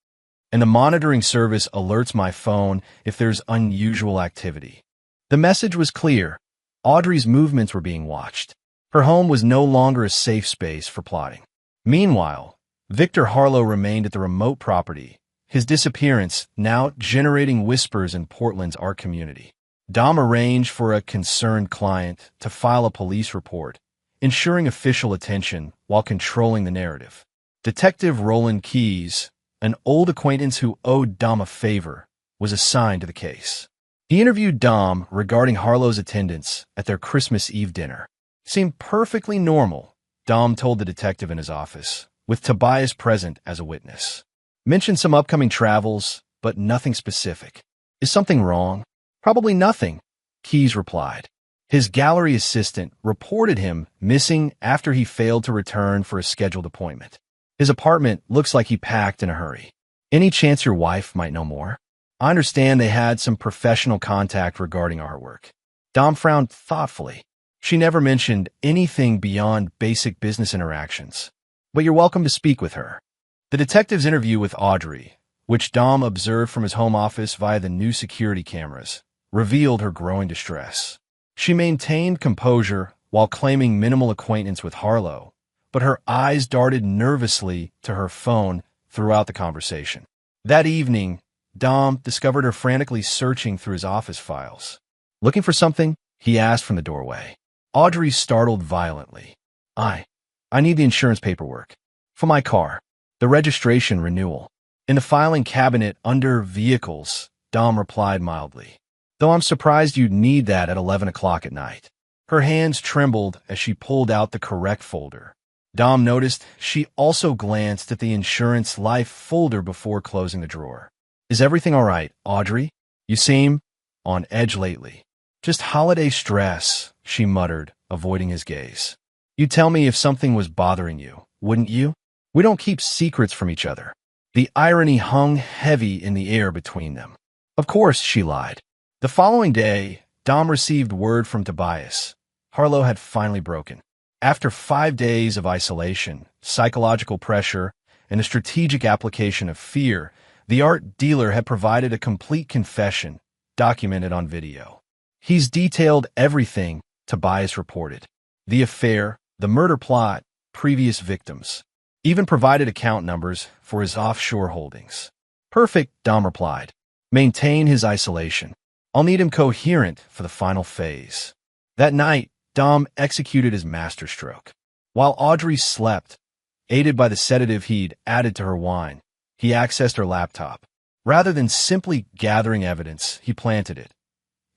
And the monitoring service alerts my phone if there's unusual activity. The message was clear. Audrey's movements were being watched. Her home was no longer a safe space for plotting. Meanwhile, Victor Harlow remained at the remote property, his disappearance now generating whispers in Portland's art community. Dom arranged for a concerned client to file a police report, ensuring official attention while controlling the narrative. Detective Roland Keyes, an old acquaintance who owed Dom a favor, was assigned to the case. He interviewed Dom regarding Harlow's attendance at their Christmas Eve dinner. Seemed perfectly normal, Dom told the detective in his office, with Tobias present as a witness. Mentioned some upcoming travels, but nothing specific. Is something wrong? Probably nothing, Keyes replied. His gallery assistant reported him missing after he failed to return for a scheduled appointment. His apartment looks like he packed in a hurry. Any chance your wife might know more? I understand they had some professional contact regarding artwork. Dom frowned thoughtfully. She never mentioned anything beyond basic business interactions. But you're welcome to speak with her. The detective's interview with Audrey, which Dom observed from his home office via the new security cameras, revealed her growing distress. She maintained composure while claiming minimal acquaintance with Harlow, but her eyes darted nervously to her phone throughout the conversation. That evening, Dom discovered her frantically searching through his office files. Looking for something? He asked from the doorway. Audrey startled violently. I need the insurance paperwork. For my car. The registration renewal. In the filing cabinet under Vehicles, Dom replied mildly. Though I'm surprised you'd need that at 11 o'clock at night. Her hands trembled as she pulled out the correct folder. Dom noticed she also glanced at the insurance life folder before closing the drawer. Is everything all right, Audrey? You seem on edge lately. Just holiday stress, she muttered, avoiding his gaze. You'd tell me if something was bothering you, wouldn't you? We don't keep secrets from each other. The irony hung heavy in the air between them. Of course, she lied. The following day, Dom received word from Tobias. Harlow had finally broken. After 5 days of isolation, psychological pressure, and a strategic application of fear, the art dealer had provided a complete confession, documented on video. He's detailed everything, Tobias reported. The affair, the murder plot, previous victims. Even provided account numbers for his offshore holdings. Perfect, Dom replied. Maintain his isolation. I'll need him coherent for the final phase. That night, Dom executed his masterstroke. While Audrey slept, aided by the sedative he'd added to her wine, he accessed her laptop. Rather than simply gathering evidence, he planted it.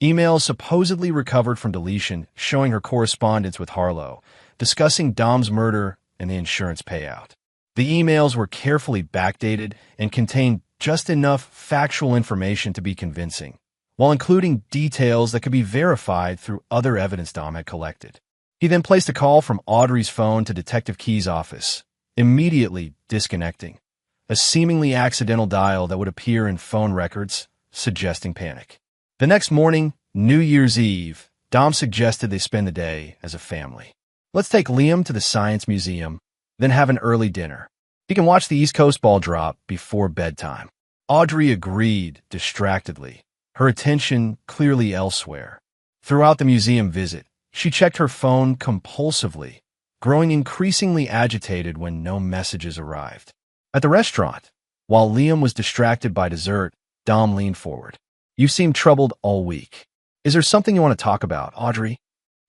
Emails supposedly recovered from deletion showing her correspondence with Harlow, discussing Dom's murder and the insurance payout. The emails were carefully backdated and contained just enough factual information to be convincing, while including details that could be verified through other evidence Dom had collected. He then placed a call from Audrey's phone to Detective Keyes' office, immediately disconnecting, a seemingly accidental dial that would appear in phone records, suggesting panic. The next morning, New Year's Eve, Dom suggested they spend the day as a family. Let's take Liam to the Science Museum, then have an early dinner. He can watch the East Coast ball drop before bedtime. Audrey agreed distractedly, her attention clearly elsewhere. Throughout the museum visit, she checked her phone compulsively, growing increasingly agitated when no messages arrived. At the restaurant, while Liam was distracted by dessert, Dom leaned forward. You seem troubled all week. Is there something you want to talk about, Audrey?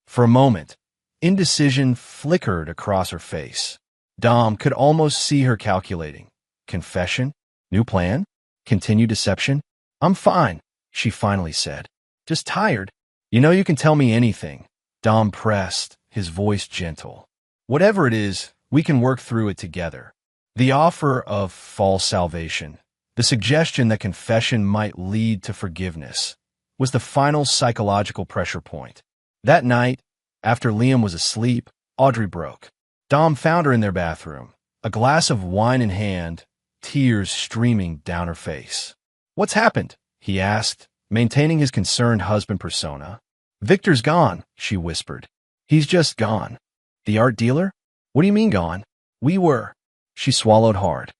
For a moment, indecision flickered across her face. Dom could almost see her calculating. Confession? New plan? Continued deception? I'm fine, she finally said. Just tired. You know you can tell me anything. Dom pressed, his voice gentle. Whatever it is, we can work through it together. The offer of false salvation, the suggestion that confession might lead to forgiveness, was the final psychological pressure point. That night, after Liam was asleep, Audrey broke. Dom found her in their bathroom, a glass of wine in hand, tears streaming down her face. What's happened? He asked, maintaining his concerned husband persona. Victor's gone, she whispered. He's just gone. The art dealer? What do you mean gone? We were. She swallowed hard.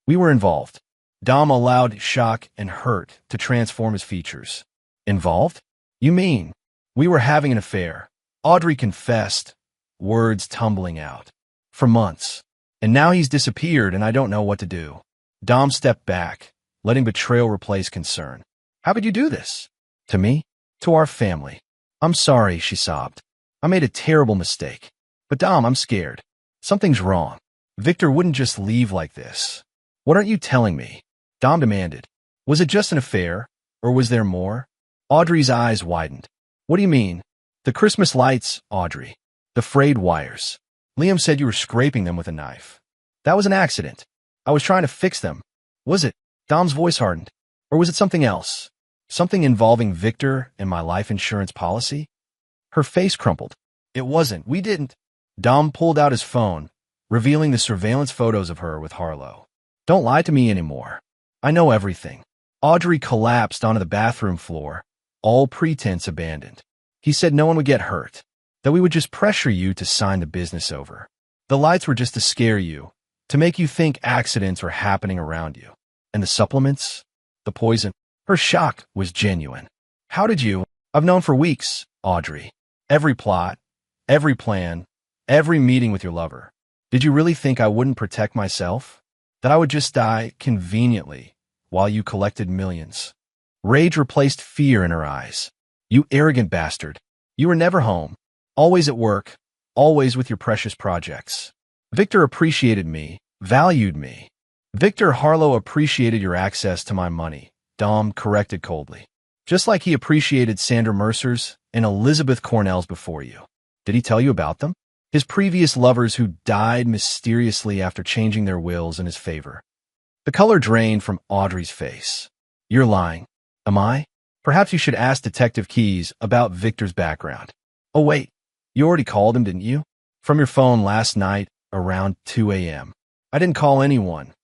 We were involved. Dom allowed shock and hurt to transform his features. Involved? You mean? We were having an affair. Audrey confessed, words tumbling out. For months. And now he's disappeared and I don't know what to do. Dom stepped back, letting betrayal replace concern. How could you do this? To me? To our family. I'm sorry, she sobbed. I made a terrible mistake. But Dom, I'm scared. Something's wrong. Victor wouldn't just leave like this. What aren't you telling me? Dom demanded. Was it just an affair, or was there more? Audrey's eyes widened. What do you mean? The Christmas lights, Audrey. The frayed wires. Liam said you were scraping them with a knife. That was an accident. I was trying to fix them. Was it? Dom's voice hardened. Or was it something else? Something involving Victor and my life insurance policy? Her face crumpled. It wasn't. We didn't. Dom pulled out his phone, revealing the surveillance photos of her with Harlow. Don't lie to me anymore. I know everything. Audrey collapsed onto the bathroom floor, all pretense abandoned. He said no one would get hurt, that we would just pressure you to sign the business over. The lights were just to scare you, to make you think accidents were happening around you. And the supplements? The poison? Her shock was genuine. How did you? I've known for weeks, Audrey. Every plot, every plan, every meeting with your lover. Did you really think I wouldn't protect myself? That I would just die conveniently while you collected millions? Rage replaced fear in her eyes. You arrogant bastard. You were never home. Always at work. Always with your precious projects. Victor appreciated me, valued me. Victor Harlow appreciated your access to my money, Dom corrected coldly. Just like he appreciated Sandra Mercer's and Elizabeth Cornell's before you. Did he tell you about them? His previous lovers who died mysteriously after changing their wills in his favor. The color drained from Audrey's face. You're lying. Am I? Perhaps you should ask Detective Keyes about Victor's background. Oh wait, you already called him, didn't you? From your phone last night around 2 a.m. I didn't call anyone.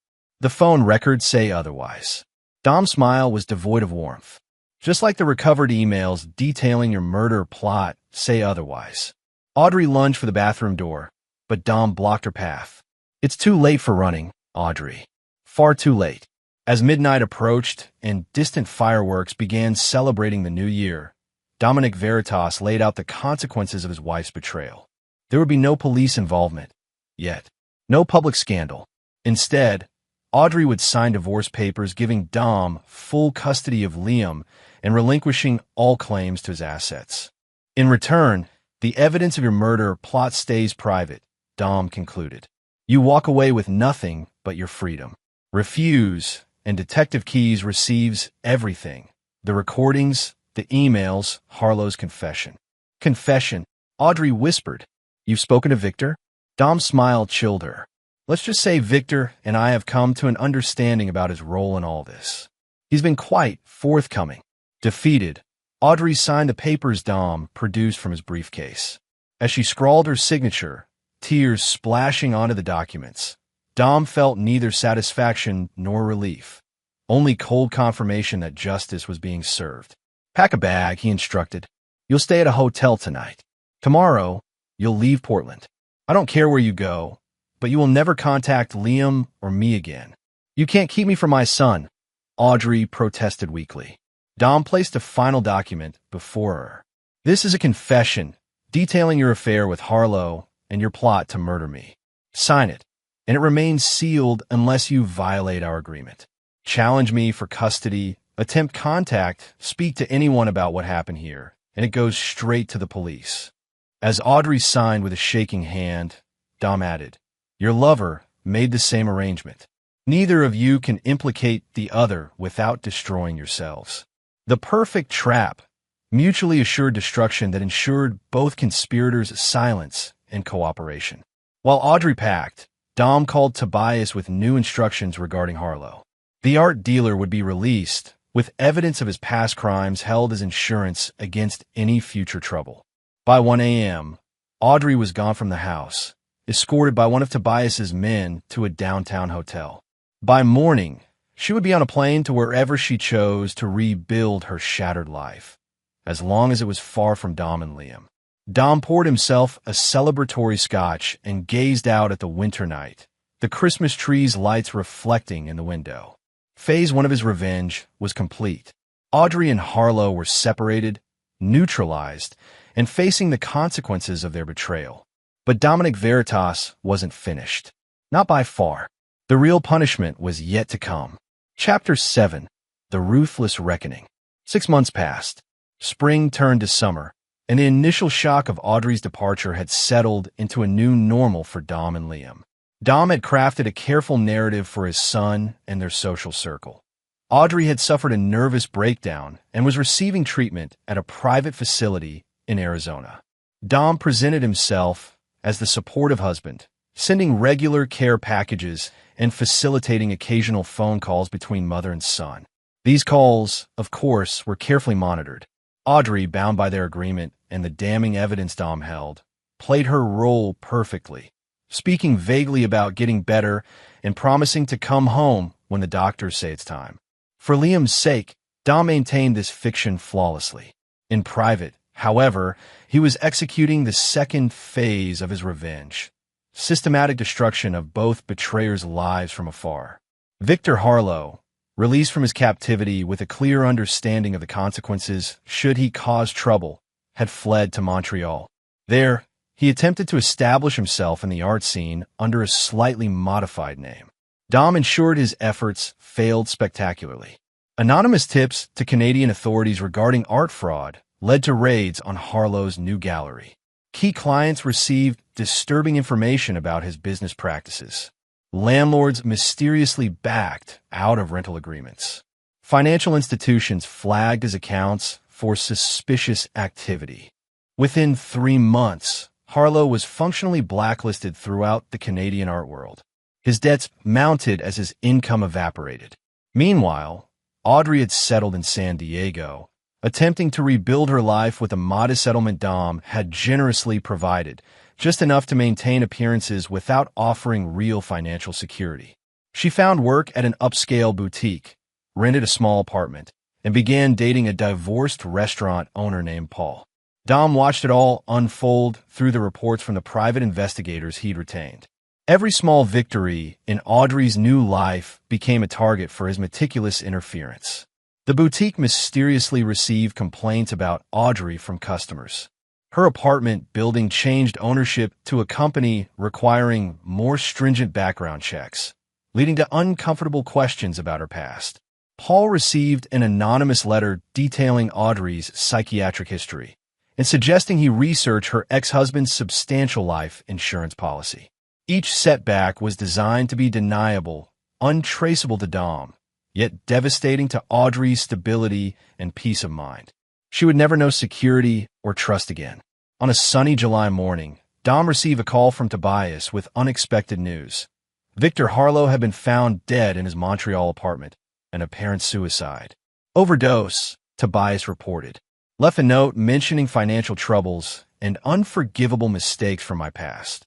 The phone records say otherwise. Dom's smile was devoid of warmth. Just like the recovered emails detailing your murder plot say otherwise. Audrey lunged for the bathroom door, but Dom blocked her path. It's too late for running, Audrey. Far too late. As midnight approached and distant fireworks began celebrating the new year, Dominic Veritas laid out the consequences of his wife's betrayal. There would be no police involvement, yet. No public scandal. Instead, Audrey would sign divorce papers giving Dom full custody of Liam and relinquishing all claims to his assets. In return, the evidence of your murder plot stays private, Dom concluded. You walk away with nothing but your freedom. Refuse, and Detective Keyes receives everything. The recordings, the emails, Harlow's confession. Confession, Audrey whispered. You've spoken to Victor? Dom's smile chilled her. Let's just say Victor and I have come to an understanding about his role in all this. He's been quite forthcoming. Defeated, Audrey signed the papers Dom produced from his briefcase. As she scrawled her signature, tears splashing onto the documents, Dom felt neither satisfaction nor relief, only cold confirmation that justice was being served. Pack a bag, he instructed. You'll stay at a hotel tonight. Tomorrow, you'll leave Portland. I don't care where you go, but you will never contact Liam or me again. You can't keep me from my son, Audrey protested weakly. Dom placed a final document before her. This is a confession detailing your affair with Harlow and your plot to murder me. Sign it, and it remains sealed unless you violate our agreement. Challenge me for custody, attempt contact, speak to anyone about what happened here, and it goes straight to the police. As Audrey signed with a shaking hand, Dom added, Your lover made the same arrangement. Neither of you can implicate the other without destroying yourselves. The perfect trap, mutually assured destruction that ensured both conspirators' silence and cooperation. While Audrey packed, Dom called Tobias with new instructions regarding Harlow. The art dealer would be released, with evidence of his past crimes held as insurance against any future trouble. By 1 a.m., Audrey was gone from the house, escorted by one of Tobias's men to a downtown hotel. By morning, she would be on a plane to wherever she chose to rebuild her shattered life, as long as it was far from Dom and Liam. Dom poured himself a celebratory scotch and gazed out at the winter night, the Christmas tree's lights reflecting in the window. Phase 1 of his revenge was complete. Audrey and Harlow were separated, neutralized, and facing the consequences of their betrayal. But Dominic Veritas wasn't finished. Not by far. The real punishment was yet to come. Chapter 7. The Ruthless Reckoning. 6 months passed. Spring turned to summer, and the initial shock of Audrey's departure had settled into a new normal for Dom and Liam. Dom had crafted a careful narrative for his son and their social circle. Audrey had suffered a nervous breakdown and was receiving treatment at a private facility in Arizona. Dom presented himself as the supportive husband, sending regular care packages and facilitating occasional phone calls between mother and son. These calls, of course, were carefully monitored. Audrey, bound by their agreement and the damning evidence Dom held, played her role perfectly, speaking vaguely about getting better and promising to come home when the doctors say it's time. For Liam's sake, Dom maintained this fiction flawlessly. In private, however, he was executing the second phase of his revenge: systematic destruction of both betrayers' lives from afar. Victor Harlow, released from his captivity with a clear understanding of the consequences should he cause trouble, had fled to Montreal. There, he attempted to establish himself in the art scene under a slightly modified name. Dom ensured his efforts failed spectacularly. Anonymous tips to Canadian authorities regarding art fraud led to raids on Harlow's new gallery. Key clients received disturbing information about his business practices. Landlords mysteriously backed out of rental agreements. Financial institutions flagged his accounts for suspicious activity. Within 3 months, Harlow was functionally blacklisted throughout the Canadian art world. His debts mounted as his income evaporated. Meanwhile, Audrey had settled in San Diego, attempting to rebuild her life with a modest settlement Dom had generously provided, just enough to maintain appearances without offering real financial security. She found work at an upscale boutique, rented a small apartment, and began dating a divorced restaurant owner named Paul. Dom watched it all unfold through the reports from the private investigators he'd retained. Every small victory in Audrey's new life became a target for his meticulous interference. The boutique mysteriously received complaints about Audrey from customers. Her apartment building changed ownership to a company requiring more stringent background checks, leading to uncomfortable questions about her past. Paul received an anonymous letter detailing Audrey's psychiatric history and suggesting he research her ex-husband's substantial life insurance policy. Each setback was designed to be deniable, untraceable to Dom, yet devastating to Audrey's stability and peace of mind. She would never know security or trust again. On a sunny July morning, Dom received a call from Tobias with unexpected news. Victor Harlow had been found dead in his Montreal apartment, an apparent suicide. Overdose, Tobias reported. Left a note mentioning financial troubles and unforgivable mistakes from my past.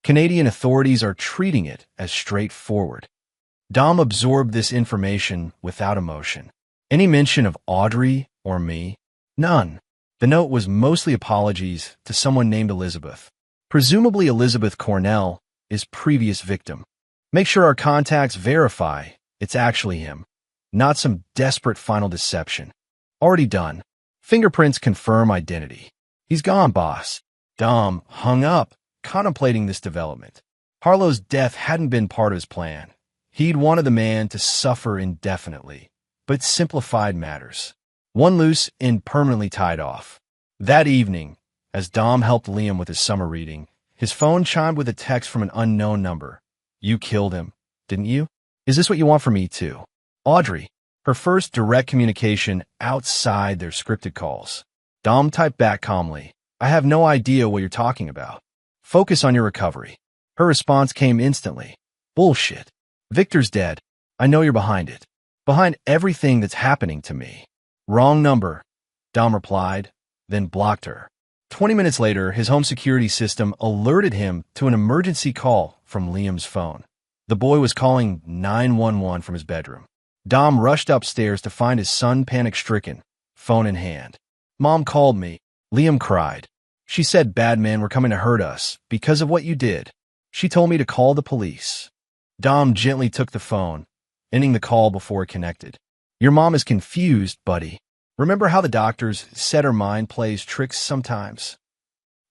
Canadian authorities are treating it as straightforward. Dom absorbed this information without emotion. Any mention of Audrey or me? None. The note was mostly apologies to someone named Elizabeth. Presumably Elizabeth Cornell, his previous victim. Make sure our contacts verify it's actually him, not some desperate final deception. Already done. Fingerprints confirm identity. He's gone, boss. Dom hung up, contemplating this development. Harlow's death hadn't been part of his plan. He'd wanted the man to suffer indefinitely, but simplified matters. One loose end permanently tied off. That evening, as Dom helped Liam with his summer reading, his phone chimed with a text from an unknown number. You killed him, didn't you? Is this what you want from me too? Audrey, her first direct communication outside their scripted calls. Dom typed back calmly, I have no idea what you're talking about. Focus on your recovery. Her response came instantly. Bullshit. Victor's dead. I know you're behind it. Behind everything that's happening to me. Wrong number, Dom replied, then blocked her. 20 minutes later, his home security system alerted him to an emergency call from Liam's phone. The boy was calling 911 from his bedroom. Dom rushed upstairs to find his son panic-stricken, phone in hand. Mom called me, Liam cried. She said bad men were coming to hurt us because of what you did. She told me to call the police. Dom gently took the phone, ending the call before it connected. Your mom is confused, buddy. Remember how the doctors said her mind plays tricks sometimes?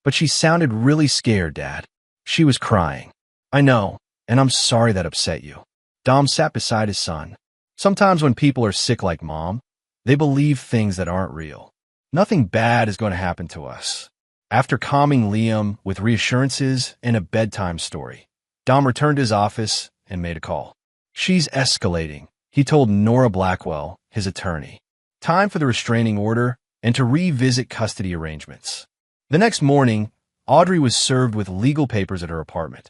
But she sounded really scared, Dad. She was crying. I know, and I'm sorry that upset you. Dom sat beside his son. Sometimes when people are sick like Mom, they believe things that aren't real. Nothing bad is going to happen to us. After calming Liam with reassurances and a bedtime story, Dom returned to his office and made a call. She's escalating, he told Nora Blackwell, his attorney. Time for the restraining order and to revisit custody arrangements. The next morning, Audrey was served with legal papers at her apartment,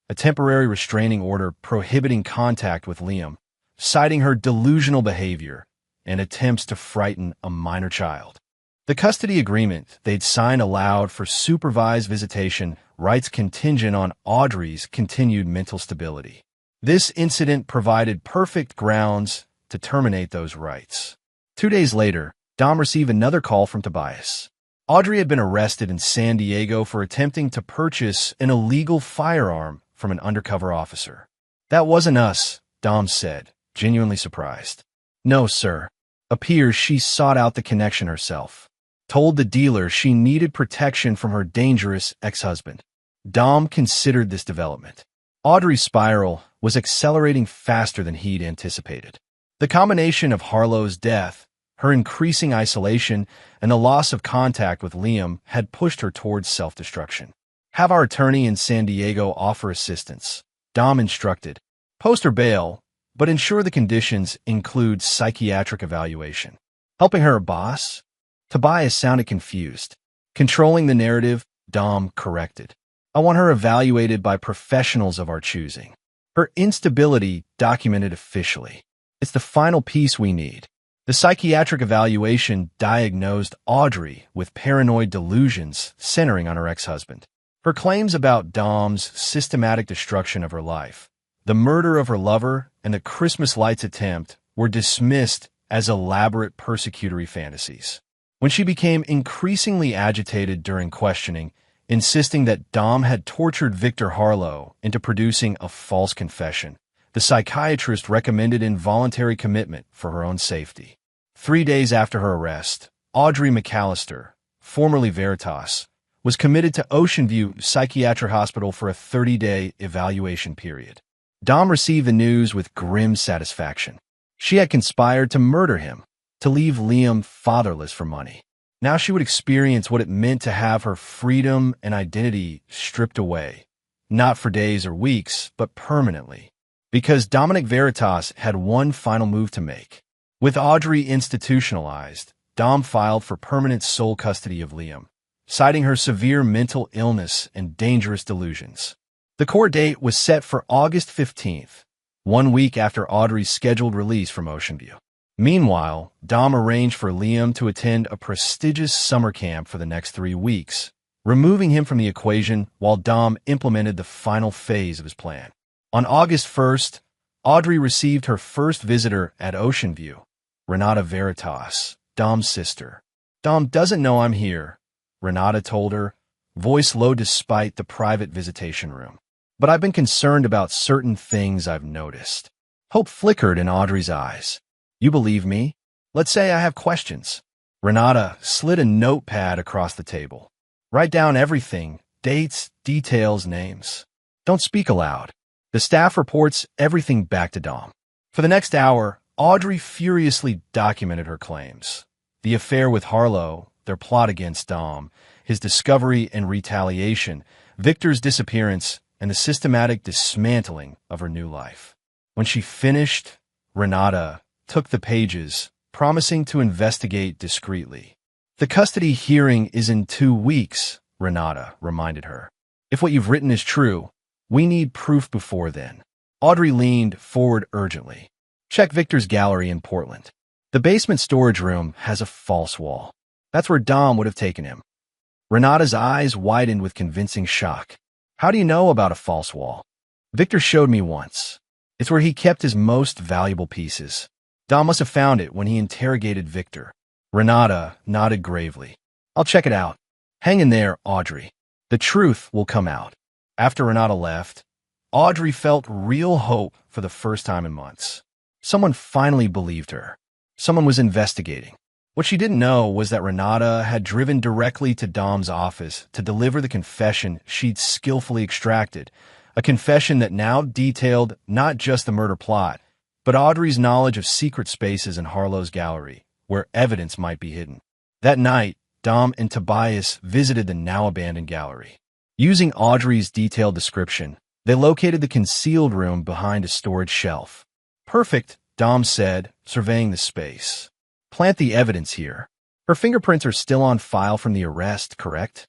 a temporary restraining order prohibiting contact with Liam, citing her delusional behavior and attempts to frighten a minor child. The custody agreement they'd signed allowed for supervised visitation, rights contingent on Audrey's continued mental stability. This incident provided perfect grounds to terminate those rights. 2 days later, Dom received another call from Tobias. Audrey had been arrested in San Diego for attempting to purchase an illegal firearm from an undercover officer. That wasn't us, Dom said, genuinely surprised. No, sir. Appears she sought out the connection herself. Told the dealer she needed protection from her dangerous ex-husband. Dom considered this development. Audrey's spiral was accelerating faster than he'd anticipated. The combination of Harlow's death, her increasing isolation, and the loss of contact with Liam had pushed her towards self-destruction. Have our attorney in San Diego offer assistance, Dom instructed. Post her bail, but ensure the conditions include psychiatric evaluation. Helping her boss? Tobias sounded confused. Controlling the narrative, Dom corrected. I want her evaluated by professionals of our choosing. Her instability documented officially. It's the final piece we need. The psychiatric evaluation diagnosed Audrey with paranoid delusions centering on her ex-husband. Her claims about Dom's systematic destruction of her life, the murder of her lover, and the Christmas lights attempt were dismissed as elaborate persecutory fantasies. When she became increasingly agitated during questioning, insisting that Dom had tortured Victor Harlow into producing a false confession, the psychiatrist recommended involuntary commitment for her own safety. 3 days after her arrest, Audrey McAllister, formerly Veritas, was committed to Ocean View Psychiatric Hospital for a 30-day evaluation period. Dom received the news with grim satisfaction. She had conspired to murder him, to leave Liam fatherless for money. Now she would experience what it meant to have her freedom and identity stripped away, not for days or weeks, but permanently. Because Dominic Veritas had one final move to make. With Audrey institutionalized, Dom filed for permanent sole custody of Liam, citing her severe mental illness and dangerous delusions. The court date was set for August 15th, 1 week after Audrey's scheduled release from Ocean View. Meanwhile, Dom arranged for Liam to attend a prestigious summer camp for the next 3 weeks, removing him from the equation while Dom implemented the final phase of his plan. On August 1st, Audrey received her first visitor at Ocean View, Renata Veritas, Dom's sister. Dom doesn't know I'm here, Renata told her, voice low despite the private visitation room. But I've been concerned about certain things I've noticed. Hope flickered in Audrey's eyes. You believe me? Let's say I have questions. Renata slid a notepad across the table. Write down everything, dates, details, names. Don't speak aloud. The staff reports everything back to Dom. For the next hour, Audrey furiously documented her claims. The affair with Harlow, their plot against Dom, his discovery and retaliation, Victor's disappearance, and the systematic dismantling of her new life. When she finished, Renata took the pages, promising to investigate discreetly. The custody hearing is in 2 weeks, Renata reminded her. If what you've written is true, we need proof before then. Audrey leaned forward urgently. Check Victor's gallery in Portland. The basement storage room has a false wall. That's where Dom would have taken him. Renata's eyes widened with convincing shock. How do you know about a false wall? Victor showed me once. It's where he kept his most valuable pieces. Dom must have found it when he interrogated Victor. Renata nodded gravely. I'll check it out. Hang in there, Audrey. The truth will come out. After Renata left, Audrey felt real hope for the first time in months. Someone finally believed her. Someone was investigating. What she didn't know was that Renata had driven directly to Dom's office to deliver the confession she'd skillfully extracted, a confession that now detailed not just the murder plot, but Audrey's knowledge of secret spaces in Harlow's gallery, where evidence might be hidden. That night, Dom and Tobias visited the now-abandoned gallery. Using Audrey's detailed description, they located the concealed room behind a storage shelf. Perfect, Dom said, surveying the space. Plant the evidence here. Her fingerprints are still on file from the arrest, correct?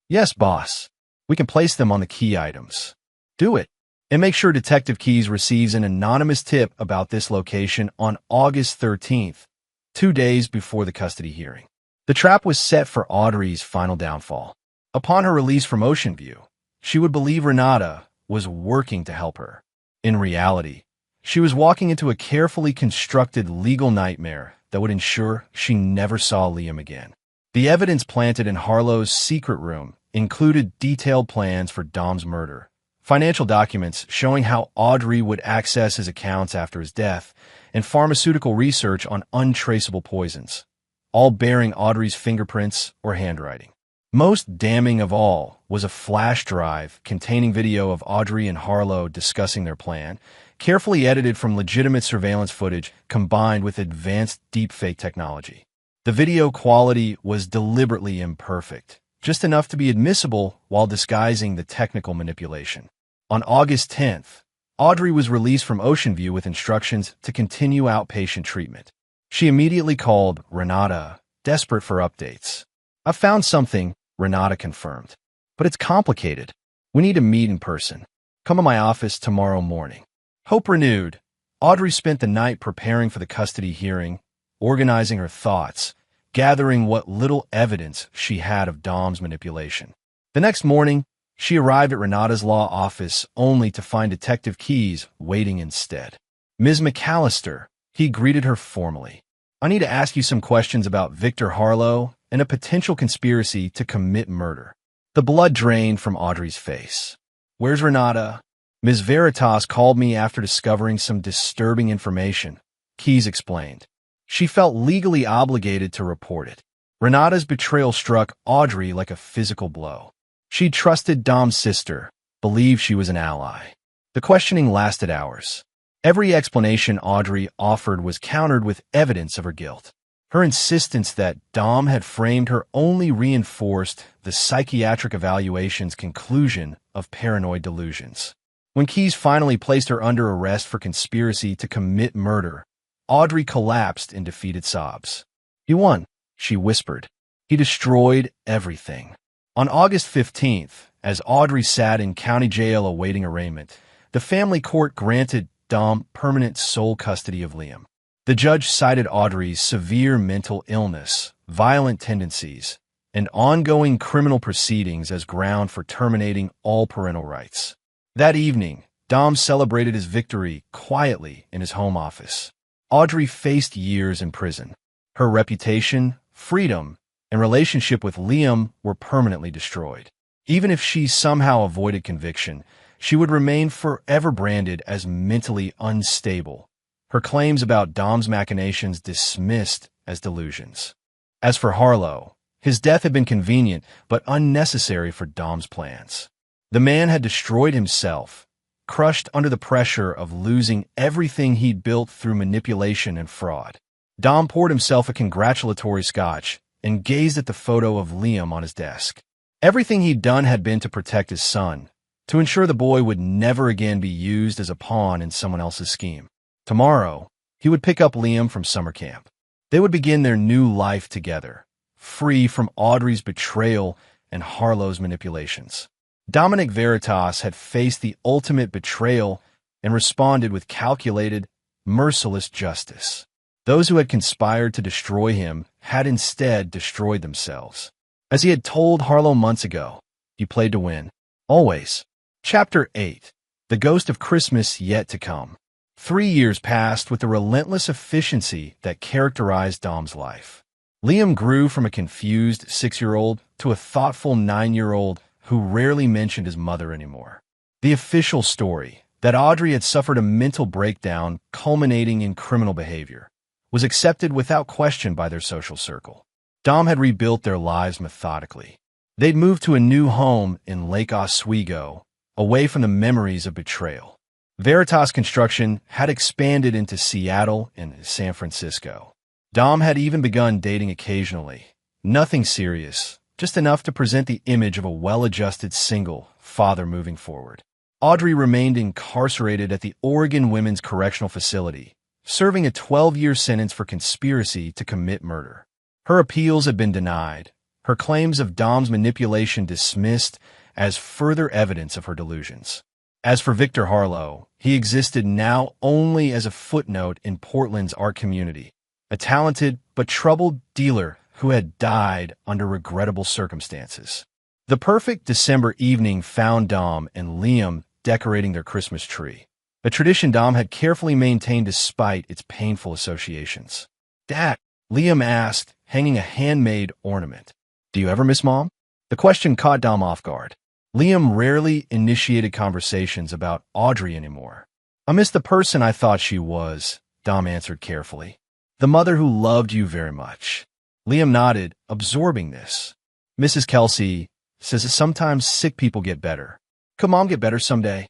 Yes, boss. We can place them on the key items. Do it. And make sure Detective Keyes receives an anonymous tip about this location on August 13th, 2 days before the custody hearing. The trap was set for Audrey's final downfall. Upon her release from Ocean View, she would believe Renata was working to help her. In reality, she was walking into a carefully constructed legal nightmare that would ensure she never saw Liam again. The evidence planted in Harlow's secret room included detailed plans for Dom's murder, financial documents showing how Audrey would access his accounts after his death, and pharmaceutical research on untraceable poisons, all bearing Audrey's fingerprints or handwriting. Most damning of all was a flash drive containing video of Audrey and Harlow discussing their plan, carefully edited from legitimate surveillance footage combined with advanced deepfake technology. The video quality was deliberately imperfect, just enough to be admissible while disguising the technical manipulation. On August 10th, Audrey was released from Ocean View with instructions to continue outpatient treatment. She immediately called Renata, desperate for updates. "I've found something," Renata confirmed. "But it's complicated. We need to meet in person. Come to my office tomorrow morning." Hope renewed, Audrey spent the night preparing for the custody hearing, organizing her thoughts, gathering what little evidence she had of Dom's manipulation. The next morning, she arrived at Renata's law office only to find Detective Keyes waiting instead. "Ms. McAllister," he greeted her formally. "I need to ask you some questions about Victor Harlow and a potential conspiracy to commit murder." The blood drained from Audrey's face. "Where's Renata?" "Ms. Veritas called me after discovering some disturbing information," Keyes explained. She felt legally obligated to report it. Renata's betrayal struck Audrey like a physical blow. She trusted Dom's sister, believed she was an ally. The questioning lasted hours. Every explanation Audrey offered was countered with evidence of her guilt. Her insistence that Dom had framed her only reinforced the psychiatric evaluation's conclusion of paranoid delusions. When Keyes finally placed her under arrest for conspiracy to commit murder, Audrey collapsed in defeated sobs. "He won," she whispered. "He destroyed everything." On August 15th, as Audrey sat in county jail awaiting arraignment, the family court granted Dom permanent sole custody of Liam. The judge cited Audrey's severe mental illness, violent tendencies, and ongoing criminal proceedings as ground for terminating all parental rights. That evening, Dom celebrated his victory quietly in his home office. Audrey faced years in prison. Her reputation, freedom, and relationship with Liam were permanently destroyed. Even if she somehow avoided conviction, she would remain forever branded as mentally unstable, her claims about Dom's machinations dismissed as delusions. As for Harlow, his death had been convenient but unnecessary for Dom's plans. The man had destroyed himself, crushed under the pressure of losing everything he'd built through manipulation and fraud. Dom poured himself a congratulatory scotch and gazed at the photo of Liam on his desk. Everything he'd done had been to protect his son, to ensure the boy would never again be used as a pawn in someone else's scheme. Tomorrow, he would pick up Liam from summer camp. They would begin their new life together, free from Audrey's betrayal and Harlow's manipulations. Dominic Veritas had faced the ultimate betrayal and responded with calculated, merciless justice. Those who had conspired to destroy him had instead destroyed themselves. As he had told Harlow months ago, he played to win. Always. Chapter 8. The Ghost of Christmas Yet to Come. 3 years passed with the relentless efficiency that characterized Dom's life. Liam grew from a confused 6-year-old to a thoughtful 9-year-old who rarely mentioned his mother anymore. The official story, that Audrey had suffered a mental breakdown culminating in criminal behavior, was accepted without question by their social circle. Dom had rebuilt their lives methodically. They'd moved to a new home in Lake Oswego, away from the memories of betrayal. Veritas Construction had expanded into Seattle and San Francisco. Dom had even begun dating occasionally. Nothing serious, just enough to present the image of a well-adjusted single father moving forward. Audrey remained incarcerated at the Oregon Women's Correctional Facility, serving a 12-year sentence for conspiracy to commit murder. Her appeals had been denied, her claims of Dom's manipulation dismissed as further evidence of her delusions. As for Victor Harlow, he existed now only as a footnote in Portland's art community, a talented but troubled dealer who had died under regrettable circumstances. The perfect December evening found Dom and Liam decorating their Christmas tree, a tradition Dom had carefully maintained despite its painful associations. "Dad," Liam asked, hanging a handmade ornament. "Do you ever miss Mom?" The question caught Dom off guard. Liam rarely initiated conversations about Audrey anymore. "I miss the person I thought she was," Dom answered carefully. "The mother who loved you very much." Liam nodded, absorbing this. "Mrs. Kelsey says that sometimes sick people get better. Could Mom get better someday?"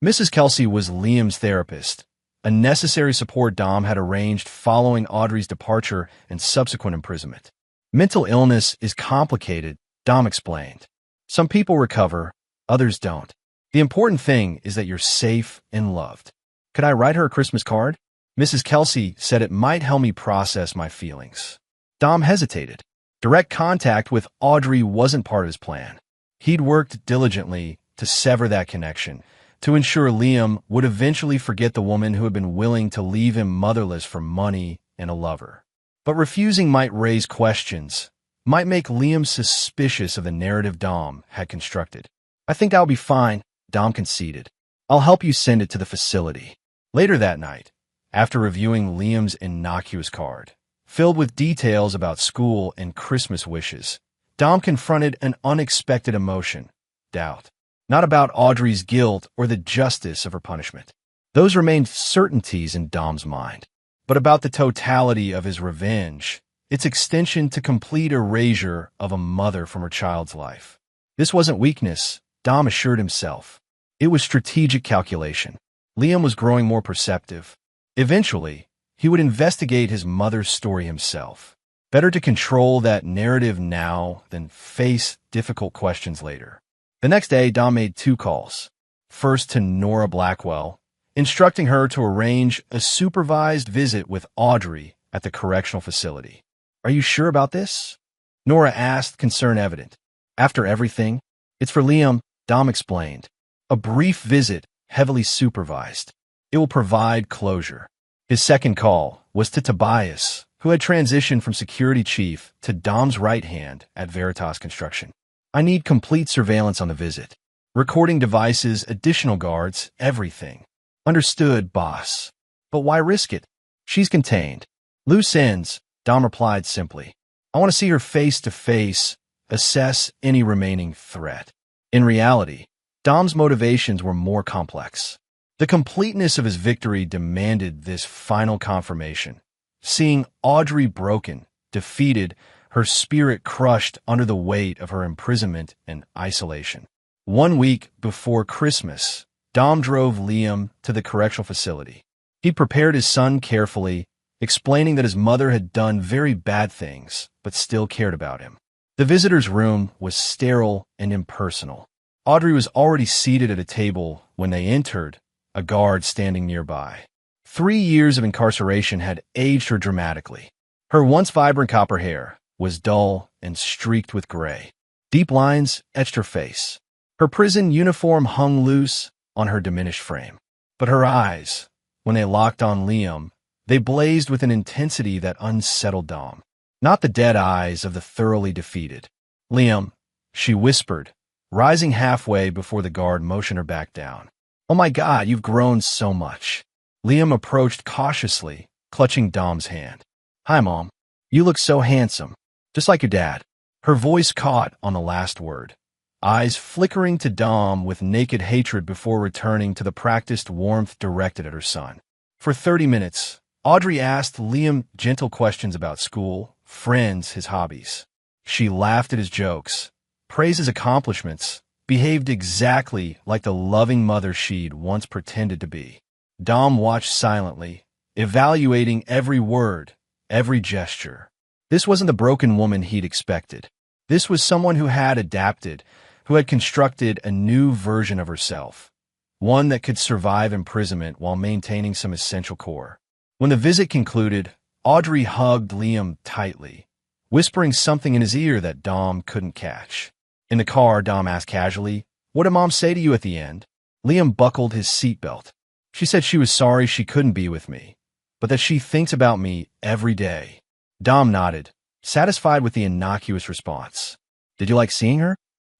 Mrs. Kelsey was Liam's therapist, a necessary support Dom had arranged following Audrey's departure and subsequent imprisonment. "Mental illness is complicated," Dom explained. "Some people recover, others don't. The important thing is that you're safe and loved. Could I write her a Christmas card?" Mrs. Kelsey said it might help me process my feelings. Dom hesitated. Direct contact with Audrey wasn't part of his plan. He'd worked diligently to sever that connection, to ensure Liam would eventually forget the woman who had been willing to leave him motherless for money and a lover. But refusing might raise questions, might make Liam suspicious of the narrative Dom had constructed. "I think I'll be fine," Dom conceded. "I'll help you send it to the facility." Later that night, after reviewing Liam's innocuous card, filled with details about school and Christmas wishes, Dom confronted an unexpected emotion: doubt. Not about Audrey's guilt or the justice of her punishment. Those remained certainties in Dom's mind, but about the totality of his revenge, its extension to complete erasure of a mother from her child's life. This wasn't weakness, Dom assured himself. It was strategic calculation. Liam was growing more perceptive. Eventually, he would investigate his mother's story himself. Better to control that narrative now than face difficult questions later. The next day, Dom made 2 calls. First to Nora Blackwell, instructing her to arrange a supervised visit with Audrey at the correctional facility. "Are you sure about this?" Nora asked, concern evident. "After everything?" "It's for Liam," Dom explained. "A brief visit, heavily supervised. It will provide closure." His second call was to Tobias, who had transitioned from security chief to Dom's right hand at Veritas Construction. "I need complete surveillance on the visit. Recording devices, additional guards, everything." "Understood, boss. But why risk it? She's contained." "Loose ends," Dom replied simply. "I want to see her face to face, assess any remaining threat." In reality, Dom's motivations were more complex. The completeness of his victory demanded this final confirmation. Seeing Audrey broken, defeated, her spirit crushed under the weight of her imprisonment and isolation. 1 week before Christmas, Dom drove Liam to the correctional facility. He prepared his son carefully, explaining that his mother had done very bad things, but still cared about him. The visitor's room was sterile and impersonal. Audrey was already seated at a table when they entered, a guard standing nearby. 3 years of incarceration had aged her dramatically. Her once vibrant copper hair was dull and streaked with gray. Deep lines etched her face. Her prison uniform hung loose on her diminished frame. But her eyes, when they locked on Liam, they blazed with an intensity that unsettled Dom. Not the dead eyes of the thoroughly defeated. "Liam," she whispered, rising halfway before the guard motioned her back down. "Oh my God, you've grown so much." Liam approached cautiously, clutching Dom's hand. "Hi, Mom. You look so handsome, just like your dad. Her voice caught on the last word, eyes flickering to Dom with naked hatred before returning to the practiced warmth directed at her son. For 30 minutes, Audrey asked Liam gentle questions about school, friends, his hobbies. She laughed at his jokes, praised his accomplishments, behaved exactly like the loving mother she'd once pretended to be. Dom watched silently, evaluating every word, every gesture. This wasn't the broken woman he'd expected. This was someone who had adapted, who had constructed a new version of herself, one that could survive imprisonment while maintaining some essential core. When the visit concluded, Audrey hugged Liam tightly, whispering something in his ear that Dom couldn't catch. In the car, Dom asked casually, "What did Mom say to you at the end?" Liam buckled his seatbelt. "She said she was sorry she couldn't be with me, but that she thinks about me every day." Dom nodded, satisfied with the innocuous response. "Did you like seeing her?"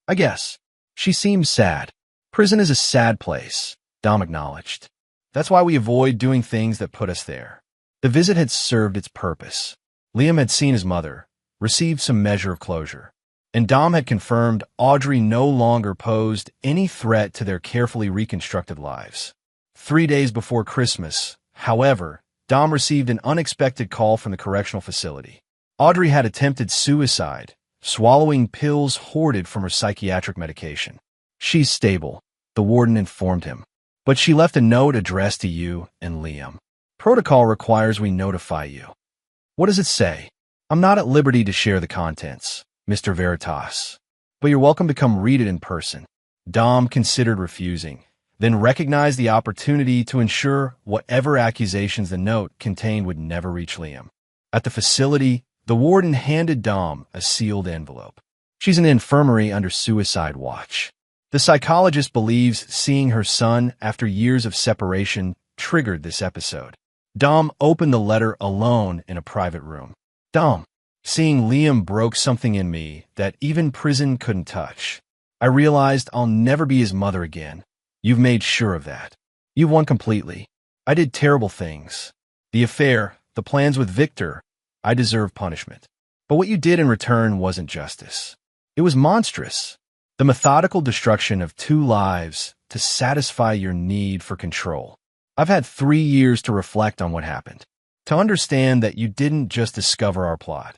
"I guess. She seemed sad." "Prison is a sad place," Dom acknowledged. "That's why we avoid doing things that put us there." The visit had served its purpose. Liam had seen his mother, received some measure of closure, and Dom had confirmed Audrey no longer posed any threat to their carefully reconstructed lives. 3 days before Christmas, however, Dom received an unexpected call from the correctional facility. Audrey had attempted suicide, swallowing pills hoarded from her psychiatric medication. "She's stable," the warden informed him, "but she left a note addressed to you and Liam. Protocol requires we notify you." "What does it say?" "I'm not at liberty to share the contents, Mr. Veritas, but you're welcome to come read it in person." Dom considered refusing, then recognized the opportunity to ensure whatever accusations the note contained would never reach Liam. At the facility, the warden handed Dom a sealed envelope. "She's in the infirmary under suicide watch. The psychologist believes seeing her son after years of separation triggered this episode." Dom opened the letter alone in a private room. "Dom, seeing Liam broke something in me that even prison couldn't touch. I realized I'll never be his mother again. You've made sure of that. You've won completely. I did terrible things. The affair, the plans with Victor, I deserve punishment. But what you did in return wasn't justice. It was monstrous. The methodical destruction of 2 lives to satisfy your need for control. I've had 3 years to reflect on what happened, to understand that you didn't just discover our plot.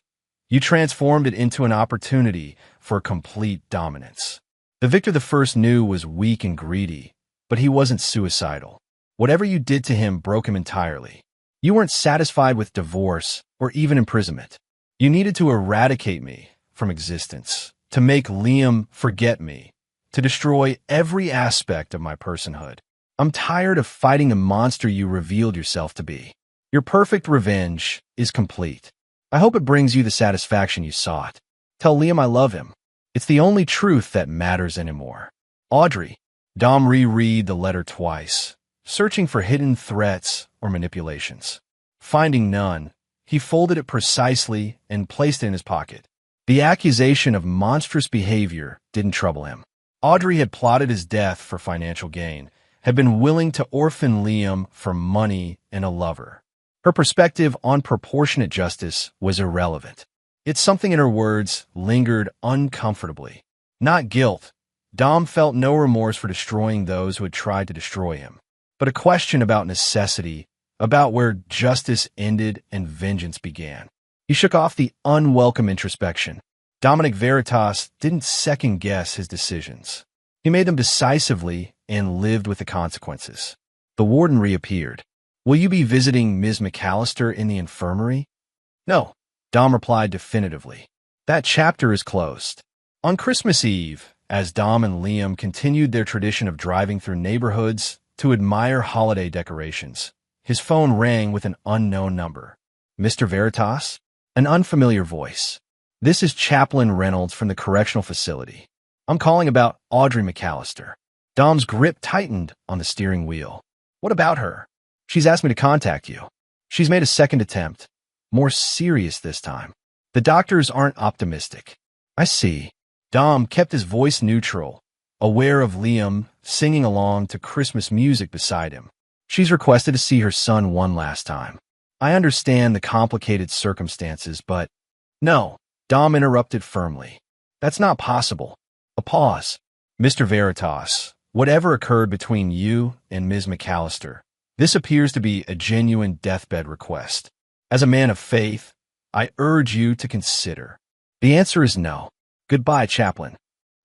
You transformed it into an opportunity for complete dominance. The Victor the First knew was weak and greedy, but he wasn't suicidal. Whatever you did to him broke him entirely. You weren't satisfied with divorce or even imprisonment. You needed to eradicate me from existence, to make Liam forget me, to destroy every aspect of my personhood. I'm tired of fighting the monster you revealed yourself to be. Your perfect revenge is complete. I hope it brings you the satisfaction you sought. Tell Liam I love him. It's the only truth that matters anymore. Audrey." Dom reread the letter twice, searching for hidden threats or manipulations. Finding none, he folded it precisely and placed it in his pocket. The accusation of monstrous behavior didn't trouble him. Audrey had plotted his death for financial gain, had been willing to orphan Liam for money and a lover. Her perspective on proportionate justice was irrelevant. Yet something in her words lingered uncomfortably. Not guilt. Dom felt no remorse for destroying those who had tried to destroy him, but a question about necessity, about where justice ended and vengeance began. He shook off the unwelcome introspection. Dominic Veritas didn't second-guess his decisions. He made them decisively and lived with the consequences. The warden reappeared. "Will you be visiting Ms. McAllister in the infirmary?" "No," Dom replied definitively. "That chapter is closed." On Christmas Eve, as Dom and Liam continued their tradition of driving through neighborhoods to admire holiday decorations, his phone rang with an unknown number. "Mr. Veritas?" An unfamiliar voice. "This is Chaplain Reynolds from the correctional facility. I'm calling about Audrey McAllister." Dom's grip tightened on the steering wheel. "What about her?" "She's asked me to contact you. She's made a second attempt. More serious this time. The doctors aren't optimistic." "I see." Dom kept his voice neutral, aware of Liam singing along to Christmas music beside him. "She's requested to see her son one last time." I understand the complicated circumstances, but— No, Dom interrupted firmly. That's not possible. A pause. Mr. Veritas, whatever occurred between you and Ms. McAllister, this appears to be a genuine deathbed request. As a man of faith, I urge you to consider. The answer is no. Goodbye, Chaplain.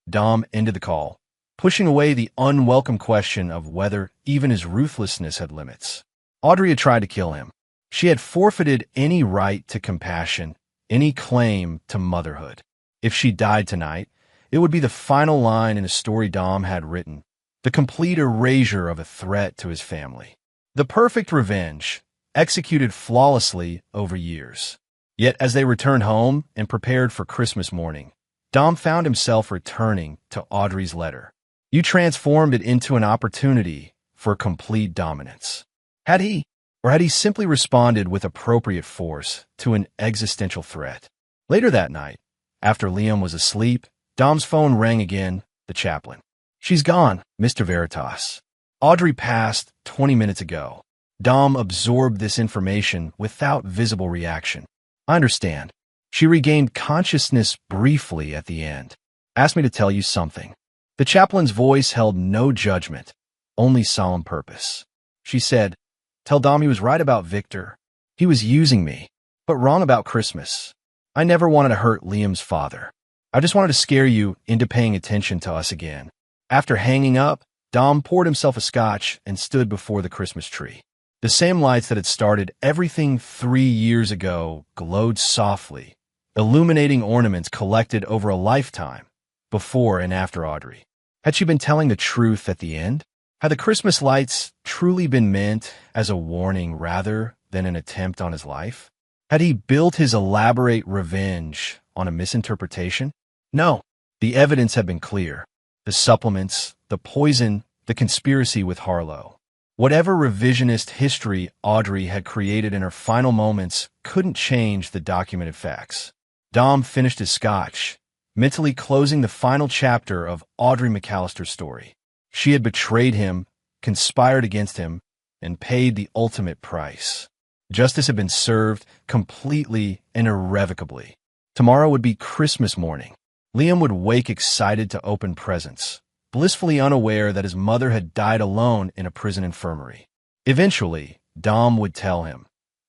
Dom ended the call, pushing away the unwelcome question of whether even his ruthlessness had limits. Audrey had tried to kill him. She had forfeited any right to compassion, any claim to motherhood. If she died tonight, it would be the final line in a story Dom had written, the complete erasure of a threat to his family. The perfect revenge, executed flawlessly over years. Yet as they returned home and prepared for Christmas morning, Dom found himself returning to Audrey's letter. You transformed it into an opportunity for complete dominance. Had he simply responded with appropriate force to an existential threat? Later that night, after Liam was asleep, Dom's phone rang again, the chaplain. She's gone, Mr. Veritas. Audrey passed 20 minutes ago. Dom absorbed this information without visible reaction. I understand. She regained consciousness briefly at the end. Asked me to tell you something. The chaplain's voice held no judgment, only solemn purpose. She said, tell Dom he was right about Victor. He was using me, but wrong about Christmas. I never wanted to hurt Liam's father. I just wanted to scare you into paying attention to us again. After hanging up, Dom poured himself a scotch and stood before the Christmas tree. The same lights that had started everything 3 years ago glowed softly, illuminating ornaments collected over a lifetime, before and after Audrey. Had she been telling the truth at the end? Had the Christmas lights truly been meant as a warning rather than an attempt on his life? Had he built his elaborate revenge on a misinterpretation? No, the evidence had been clear. The supplements, the poison, the conspiracy with Harlow. Whatever revisionist history Audrey had created in her final moments couldn't change the documented facts. Dom finished his scotch, mentally closing the final chapter of Audrey McAllister's story. She had betrayed him, conspired against him, and paid the ultimate price. Justice had been served completely and irrevocably. Tomorrow would be Christmas morning. Liam would wake excited to open presents, blissfully unaware that his mother had died alone in a prison infirmary. Eventually, Dom would tell him.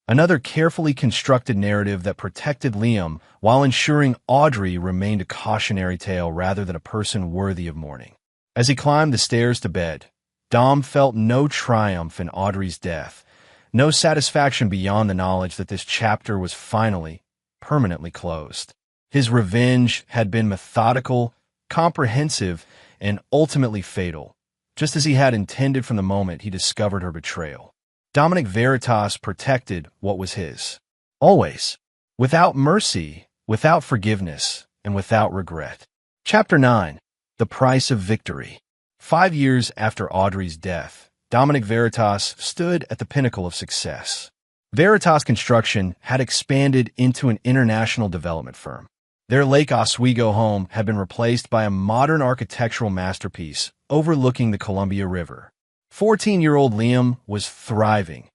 Another carefully constructed narrative that protected Liam while ensuring Audrey remained a cautionary tale rather than a person worthy of mourning. As he climbed the stairs to bed, Dom felt no triumph in Audrey's death, no satisfaction beyond the knowledge that this chapter was finally, permanently closed. His revenge had been methodical, comprehensive, and ultimately fatal, just as he had intended from the moment he discovered her betrayal. Dominic Veritas protected what was his. Always. Without mercy, without forgiveness, and without regret. Chapter 9. The Price of Victory. 5 years after Audrey's death, Dominic Veritas stood at the pinnacle of success. Veritas Construction had expanded into an international development firm. Their Lake Oswego home had been replaced by a modern architectural masterpiece overlooking the Columbia River. 14-year-old Liam was thriving,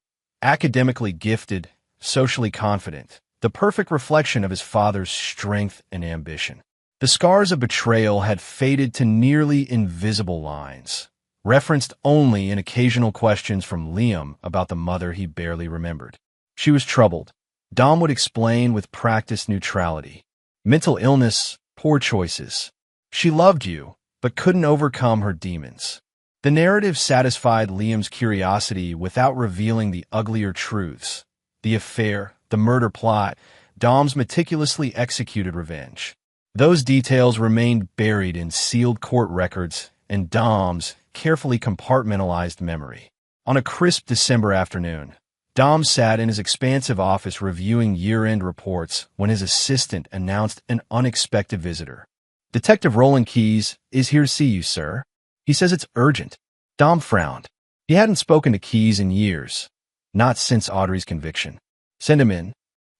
academically gifted, socially confident, the perfect reflection of his father's strength and ambition. The scars of betrayal had faded to nearly invisible lines, referenced only in occasional questions from Liam about the mother he barely remembered. She was troubled. Dom would explain with practiced neutrality. Mental illness, poor choices. She loved you, but couldn't overcome her demons. The narrative satisfied Liam's curiosity without revealing the uglier truths. The affair, the murder plot, Dom's meticulously executed revenge. Those details remained buried in sealed court records and Dom's carefully compartmentalized memory. On a crisp December afternoon, Dom sat in his expansive office reviewing year-end reports when his assistant announced an unexpected visitor. Detective Roland Keyes is here to see you, sir. He says it's urgent. Dom frowned. He hadn't spoken to Keyes in years, not since Audrey's conviction. Send him in.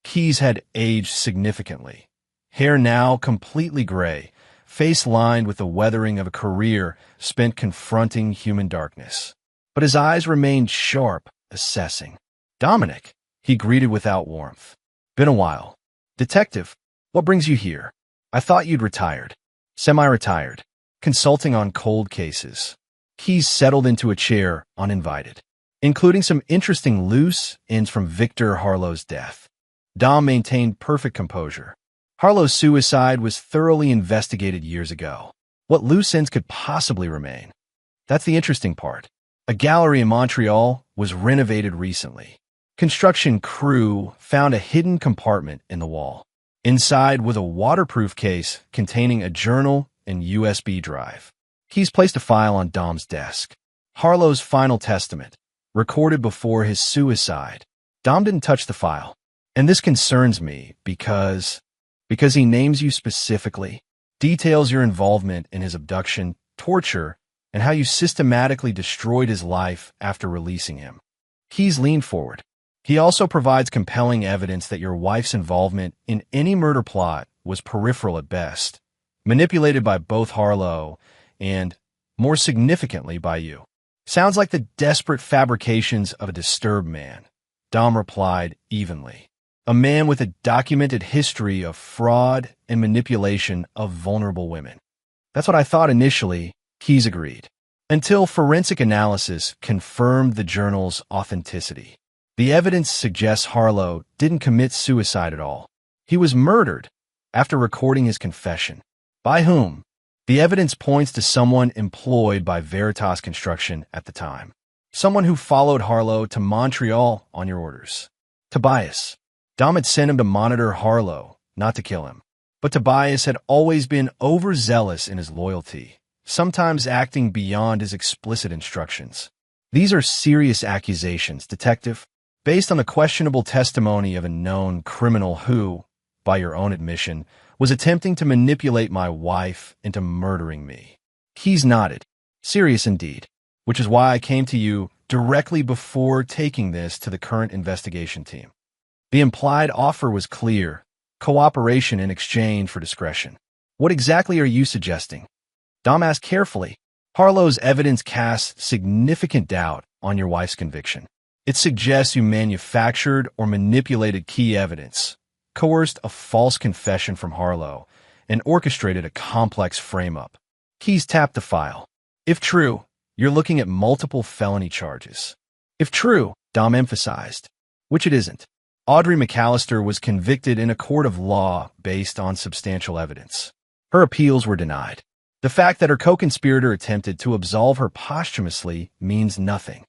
Keyes had aged significantly. Hair now completely gray, face lined with the weathering of a career spent confronting human darkness. But his eyes remained sharp, assessing. Dominic, he greeted without warmth. Been a while. Detective, what brings you here? I thought you'd retired. Semi-retired. Consulting on cold cases. Keyes settled into a chair, uninvited, including some interesting loose ends from Victor Harlow's death. Dom maintained perfect composure. Harlow's suicide was thoroughly investigated years ago. What loose ends could possibly remain? That's the interesting part. A gallery in Montreal was renovated recently. Construction crew found a hidden compartment in the wall. Inside was a waterproof case containing a journal and USB drive. Keyes placed a file on Dom's desk. Harlow's final testament, recorded before his suicide. Dom didn't touch the file. And this concerns me because he names you specifically, details your involvement in his abduction, torture, and how you systematically destroyed his life after releasing him. Keyes leaned forward. He also provides compelling evidence that your wife's involvement in any murder plot was peripheral at best, manipulated by both Harlow and, more significantly, by you. Sounds like the desperate fabrications of a disturbed man. Dom replied evenly. A man with a documented history of fraud and manipulation of vulnerable women. That's what I thought initially, Keyes agreed. Until forensic analysis confirmed the journal's authenticity. The evidence suggests Harlow didn't commit suicide at all. He was murdered after recording his confession. By whom? The evidence points to someone employed by Veritas Construction at the time. Someone who followed Harlow to Montreal on your orders. Tobias. Dom had sent him to monitor Harlow, not to kill him. But Tobias had always been overzealous in his loyalty, sometimes acting beyond his explicit instructions. These are serious accusations, Detective, based on the questionable testimony of a known criminal who, by your own admission, was attempting to manipulate my wife into murdering me. Keyes nodded. Serious indeed, which is why I came to you directly before taking this to the current investigation team. The implied offer was clear, cooperation in exchange for discretion. What exactly are you suggesting? Dom asked carefully. Harlow's evidence casts significant doubt on your wife's conviction. It suggests you manufactured or manipulated key evidence, coerced a false confession from Harlow, and orchestrated a complex frame-up. Keyes tapped the file. If true, you're looking at multiple felony charges. If true, Dom emphasized, which it isn't. Audrey McAllister was convicted in a court of law based on substantial evidence. Her appeals were denied. The fact that her co-conspirator attempted to absolve her posthumously means nothing.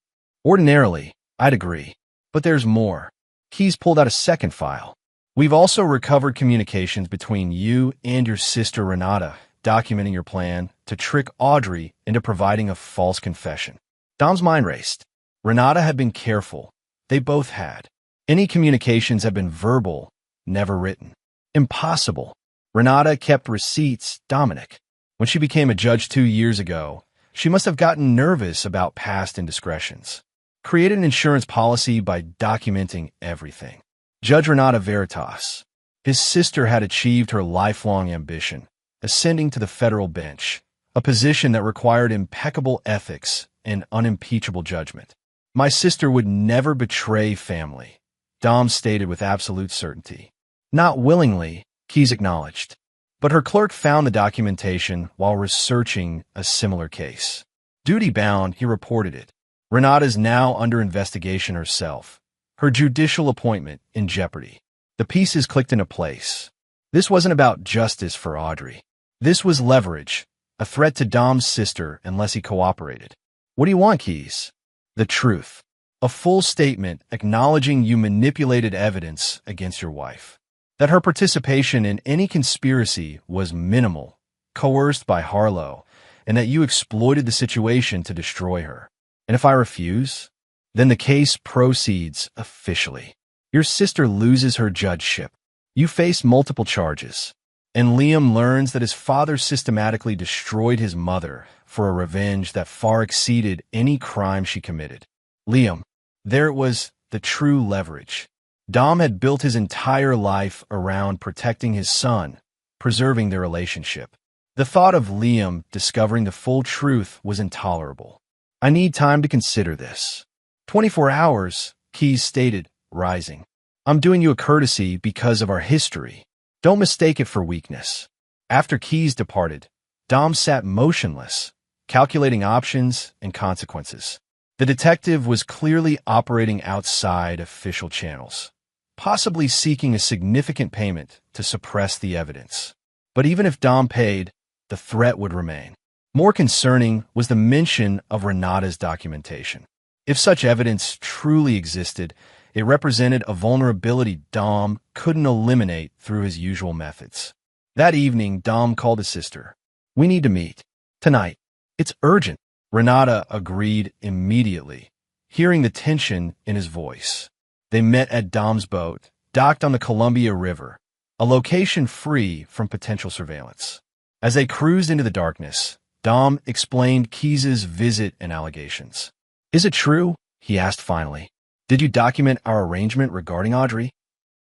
Ordinarily, I'd agree. But there's more. Keyes pulled out a second file. We've also recovered communications between you and your sister Renata, documenting your plan to trick Audrey into providing a false confession. Dom's mind raced. Renata had been careful. They both had. Any communications had been verbal, never written. Impossible. Renata kept receipts, Dominic. When she became a judge 2 years ago, she must have gotten nervous about past indiscretions. Created an insurance policy by documenting everything. Judge Renata Veritas. His sister had achieved her lifelong ambition, ascending to the federal bench, a position that required impeccable ethics and unimpeachable judgment. My sister would never betray family, Dom stated with absolute certainty. Not willingly, Keyes acknowledged. But her clerk found the documentation while researching a similar case. Duty-bound, he reported it. Renata is now under investigation herself. Her judicial appointment in jeopardy. The pieces clicked into place. This wasn't about justice for Audrey. This was leverage, a threat to Dom's sister unless he cooperated. What do you want, Keyes? The truth. A full statement acknowledging you manipulated evidence against your wife. That her participation in any conspiracy was minimal, coerced by Harlow, and that you exploited the situation to destroy her. And if I refuse, then the case proceeds officially. Your sister loses her judgeship. You face multiple charges. And Liam learns that his father systematically destroyed his mother for a revenge that far exceeded any crime she committed. Liam, there it was, the true leverage. Dom had built his entire life around protecting his son, preserving their relationship. The thought of Liam discovering the full truth was intolerable. I need time to consider this. 24 hours, Keyes stated, rising. I'm doing you a courtesy because of our history. Don't mistake it for weakness. After Keyes departed, Dom sat motionless, calculating options and consequences. The detective was clearly operating outside official channels, possibly seeking a significant payment to suppress the evidence. But even if Dom paid, the threat would remain. More concerning was the mention of Renata's documentation. If such evidence truly existed, it represented a vulnerability Dom couldn't eliminate through his usual methods. That evening, Dom called his sister. "We need to meet. Tonight. It's urgent." Renata agreed immediately, hearing the tension in his voice. They met at Dom's boat, docked on the Columbia River, a location free from potential surveillance. As they cruised into the darkness, Dom explained Keyes' visit and allegations. "Is it true?" he asked finally. "Did you document our arrangement regarding Audrey?"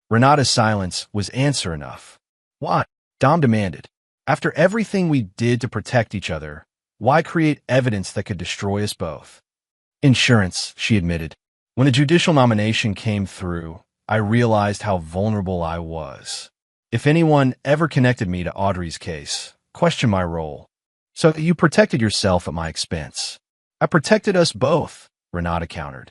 Renata's silence was answer enough. "What?" Dom demanded. "After everything we did to protect each other, why create evidence that could destroy us both?" "Insurance," she admitted. "When the judicial nomination came through, I realized how vulnerable I was. If anyone ever connected me to Audrey's case, questioned my role. So you protected yourself at my expense." "I protected us both," Renata countered.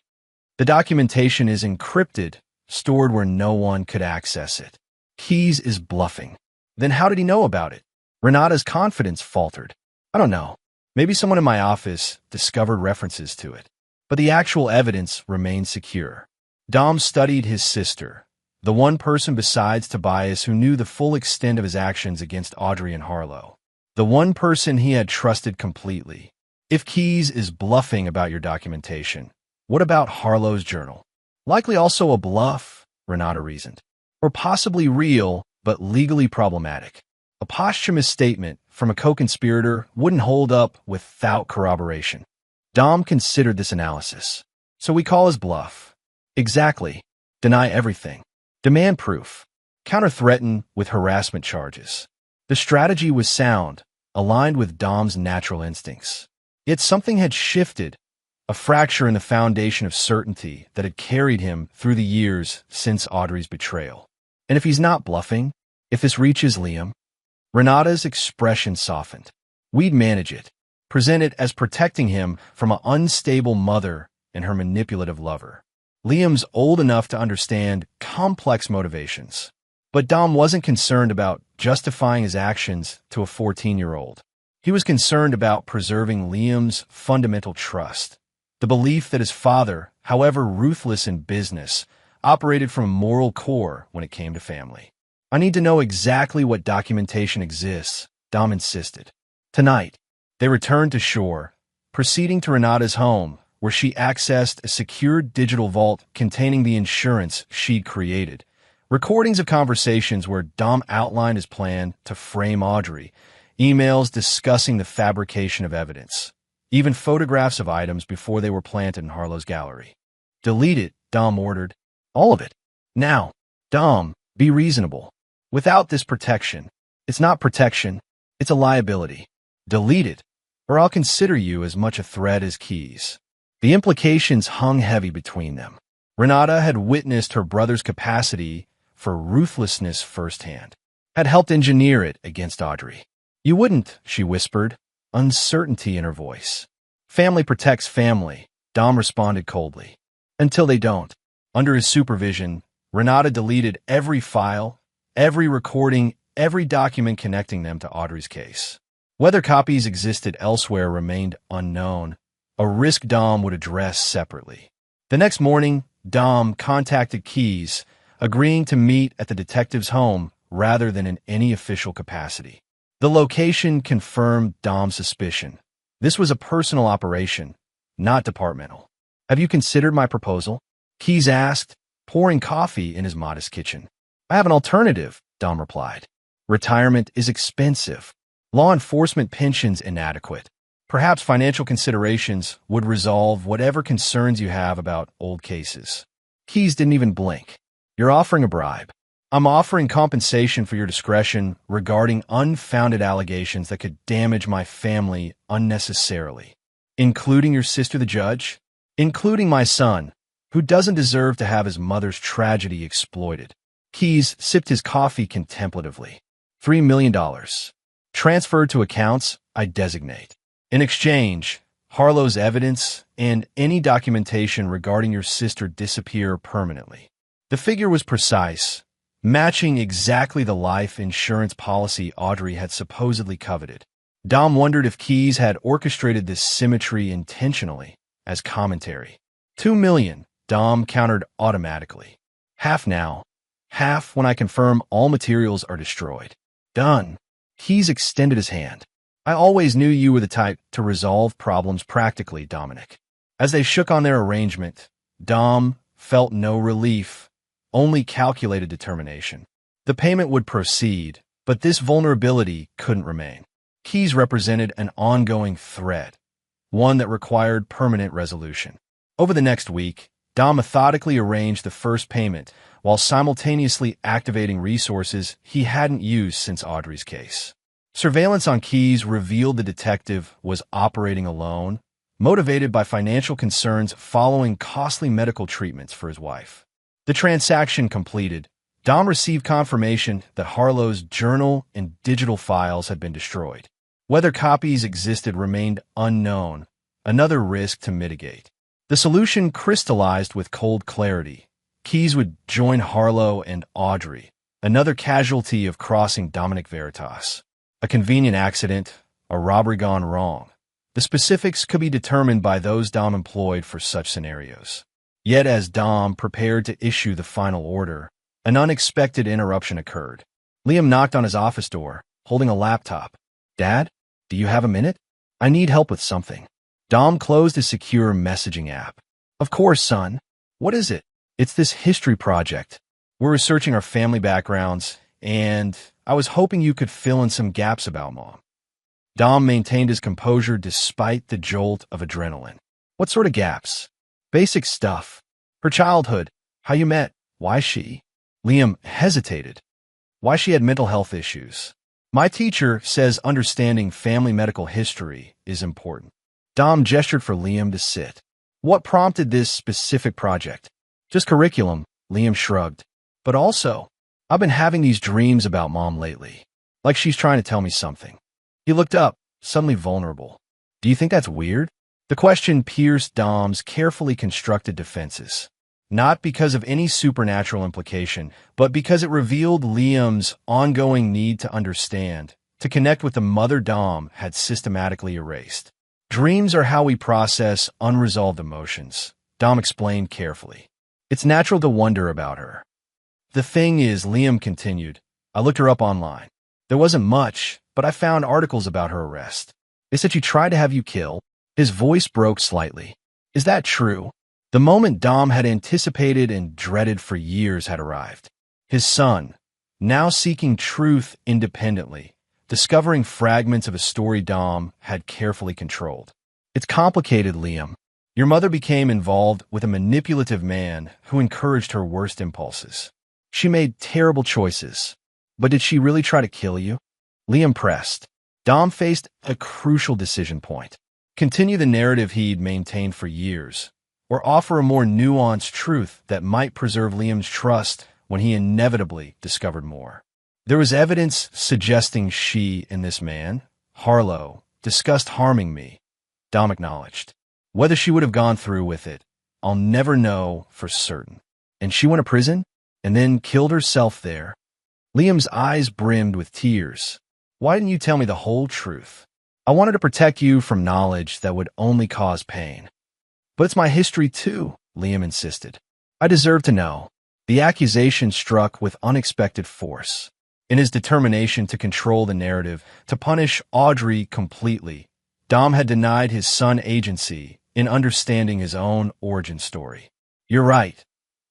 "The documentation is encrypted, stored where no one could access it. Keyes is bluffing." "Then how did he know about it?" Renata's confidence faltered. "I don't know. Maybe someone in my office discovered references to it. But the actual evidence remained secure." Dom studied his sister, the one person besides Tobias who knew the full extent of his actions against Audrey and Harlow. The one person he had trusted completely. "If Keyes is bluffing about your documentation, what about Harlow's journal?" "Likely also a bluff," Renata reasoned. "Or possibly real, but legally problematic. A posthumous statement from a co-conspirator wouldn't hold up without corroboration." Dom considered this analysis. "So we call his bluff." "Exactly. Deny everything. Demand proof. Counter-threaten with harassment charges." The strategy was sound, aligned with Dom's natural instincts. Yet something had shifted, a fracture in the foundation of certainty that had carried him through the years since Audrey's betrayal. And if he's not bluffing, if this reaches Liam? Renata's expression softened. "We'd manage it. Present it as protecting him from an unstable mother and her manipulative lover. Liam's old enough to understand complex motivations." But Dom wasn't concerned about justifying his actions to a 14-year-old. He was concerned about preserving Liam's fundamental trust, the belief that his father, however ruthless in business, operated from a moral core when it came to family. "I need to know exactly what documentation exists," Dom insisted. "Tonight." They returned to shore, proceeding to Renata's home, where she accessed a secured digital vault containing the insurance she'd created. Recordings of conversations where Dom outlined his plan to frame Audrey, emails discussing the fabrication of evidence, even photographs of items before they were planted in Harlow's gallery. "Delete it," Dom ordered. "All of it. Now." "Dom, be reasonable. Without this protection, it's not protection, it's a liability. Delete it, or I'll consider you as much a threat as Keyes." The implications hung heavy between them. Renata had witnessed her brother's capacity for ruthlessness firsthand, had helped engineer it against Audrey. "You wouldn't," she whispered, uncertainty in her voice. "Family protects family," Dom responded coldly. "Until they don't." Under his supervision, Renata deleted every file, every recording, every document connecting them to Audrey's case. Whether copies existed elsewhere remained unknown, a risk Dom would address separately. The next morning, Dom contacted Keyes, agreeing to meet at the detective's home rather than in any official capacity. The location confirmed Dom's suspicion. This was a personal operation, not departmental. "Have you considered my proposal?" Keyes asked, pouring coffee in his modest kitchen. "I have an alternative," Dom replied. "Retirement is expensive. Law enforcement pensions inadequate. Perhaps financial considerations would resolve whatever concerns you have about old cases." Keyes didn't even blink. "You're offering a bribe." "I'm offering compensation for your discretion regarding unfounded allegations that could damage my family unnecessarily." "Including your sister, the judge?" "Including my son," Who doesn't deserve to have his mother's tragedy exploited? Keyes sipped his coffee contemplatively. $3 million. Transferred to accounts I designate. In exchange, Harlow's evidence and any documentation regarding your sister disappear permanently. The figure was precise, matching exactly the life insurance policy Audrey had supposedly coveted. Dom wondered if Keyes had orchestrated this symmetry intentionally as commentary. $2 million, Dom countered automatically. Half now, half when I confirm all materials are destroyed. Done. Keyes extended his hand. I always knew you were the type to resolve problems practically, Dominic. As they shook on their arrangement, Dom felt no relief, only calculated determination. The payment would proceed, but this vulnerability couldn't remain. Keyes represented an ongoing threat, one that required permanent resolution. Over the next week, Dom methodically arranged the first payment while simultaneously activating resources he hadn't used since Audrey's case. Surveillance on Keyes revealed the detective was operating alone, motivated by financial concerns following costly medical treatments for his wife. The transaction completed, Dom received confirmation that Harlow's journal and digital files had been destroyed. Whether copies existed remained unknown, another risk to mitigate. The solution crystallized with cold clarity. Keyes would join Harlow and Audrey, another casualty of crossing Dominic Veritas. A convenient accident, a robbery gone wrong. The specifics could be determined by those Dom employed for such scenarios. Yet as Dom prepared to issue the final order, an unexpected interruption occurred. Liam knocked on his office door, holding a laptop. Dad, do you have a minute? I need help with something. Dom closed his secure messaging app. Of course, son. What is it? It's this history project. We're researching our family backgrounds, and I was hoping you could fill in some gaps about Mom. Dom maintained his composure despite the jolt of adrenaline. What sort of gaps? Basic stuff. Her childhood, how you met, why she. Liam hesitated. Why she had mental health issues. My teacher says understanding family medical history is important. Dom gestured for Liam to sit. What prompted this specific project? Just curriculum, Liam shrugged. But also, I've been having these dreams about Mom lately. Like she's trying to tell me something. He looked up, suddenly vulnerable. Do you think that's weird? The question pierced Dom's carefully constructed defenses. Not because of any supernatural implication, but because it revealed Liam's ongoing need to understand, to connect with the mother Dom had systematically erased. Dreams are how we process unresolved emotions, Dom explained carefully. It's natural to wonder about her. The thing is, Liam continued, I looked her up online. There wasn't much, but I found articles about her arrest. They said she tried to have you killed. His voice broke slightly. Is that true? The moment Dom had anticipated and dreaded for years had arrived. His son, now seeking truth independently, discovering fragments of a story Dom had carefully controlled. It's complicated, Liam. Your mother became involved with a manipulative man who encouraged her worst impulses. She made terrible choices. But did she really try to kill you? Liam pressed. Dom faced a crucial decision point. Continue the narrative he'd maintained for years, or offer a more nuanced truth that might preserve Liam's trust when he inevitably discovered more. There was evidence suggesting she and this man, Harlow, discussed harming me, Dom acknowledged. Whether she would have gone through with it, I'll never know for certain. And she went to prison, and then killed herself there. Liam's eyes brimmed with tears. Why didn't you tell me the whole truth? I wanted to protect you from knowledge that would only cause pain. But it's my history too, Liam insisted. I deserve to know. The accusation struck with unexpected force. In his determination to control the narrative, to punish Audrey completely, Dom had denied his son agency in understanding his own origin story. You're right,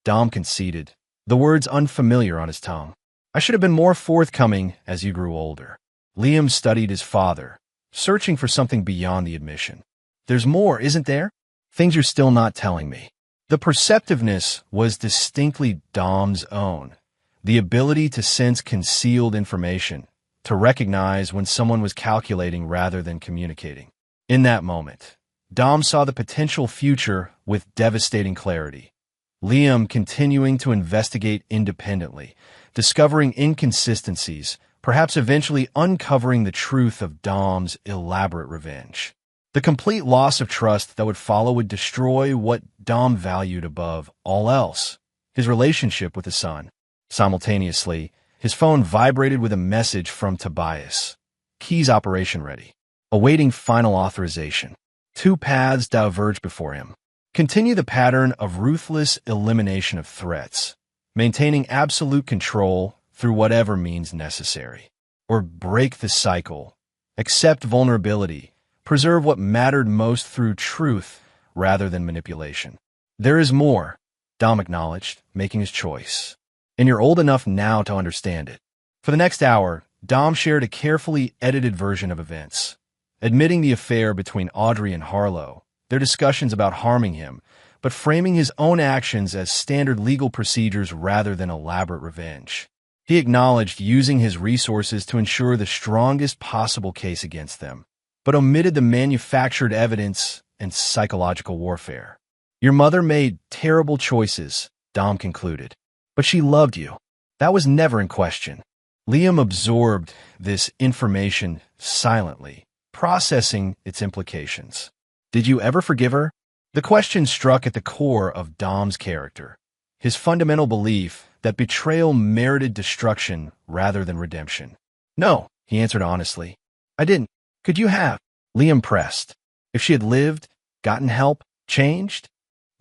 Dom conceded, the words unfamiliar on his tongue. I should have been more forthcoming as you grew older. Liam studied his father, searching for something beyond the admission. There's more, isn't there? Things you're still not telling me. The perceptiveness was distinctly Dom's own. The ability to sense concealed information, to recognize when someone was calculating rather than communicating. In that moment, Dom saw the potential future with devastating clarity. Liam continuing to investigate independently, discovering inconsistencies, perhaps eventually uncovering the truth of Dom's elaborate revenge. The complete loss of trust that would follow would destroy what Dom valued above all else, his relationship with his son. Simultaneously, his phone vibrated with a message from Tobias. Keys operation ready. Awaiting final authorization. Two paths diverge before him. Continue the pattern of ruthless elimination of threats, maintaining absolute control through whatever means necessary. Or break the cycle. Accept vulnerability. Preserve what mattered most through truth rather than manipulation. There is more, Dom acknowledged, making his choice. And you're old enough now to understand it. For the next hour, Dom shared a carefully edited version of events, admitting the affair between Audrey and Harlow, their discussions about harming him, but framing his own actions as standard legal procedures rather than elaborate revenge. He acknowledged using his resources to ensure the strongest possible case against them, but omitted the manufactured evidence and psychological warfare. Your mother made terrible choices, Dom concluded, but she loved you. That was never in question. Liam absorbed this information silently, processing its implications. Did you ever forgive her? The question struck at the core of Dom's character, his fundamental belief that betrayal merited destruction rather than redemption. No, he answered honestly. I didn't. Could you have? Liam pressed. If she had lived, gotten help, changed?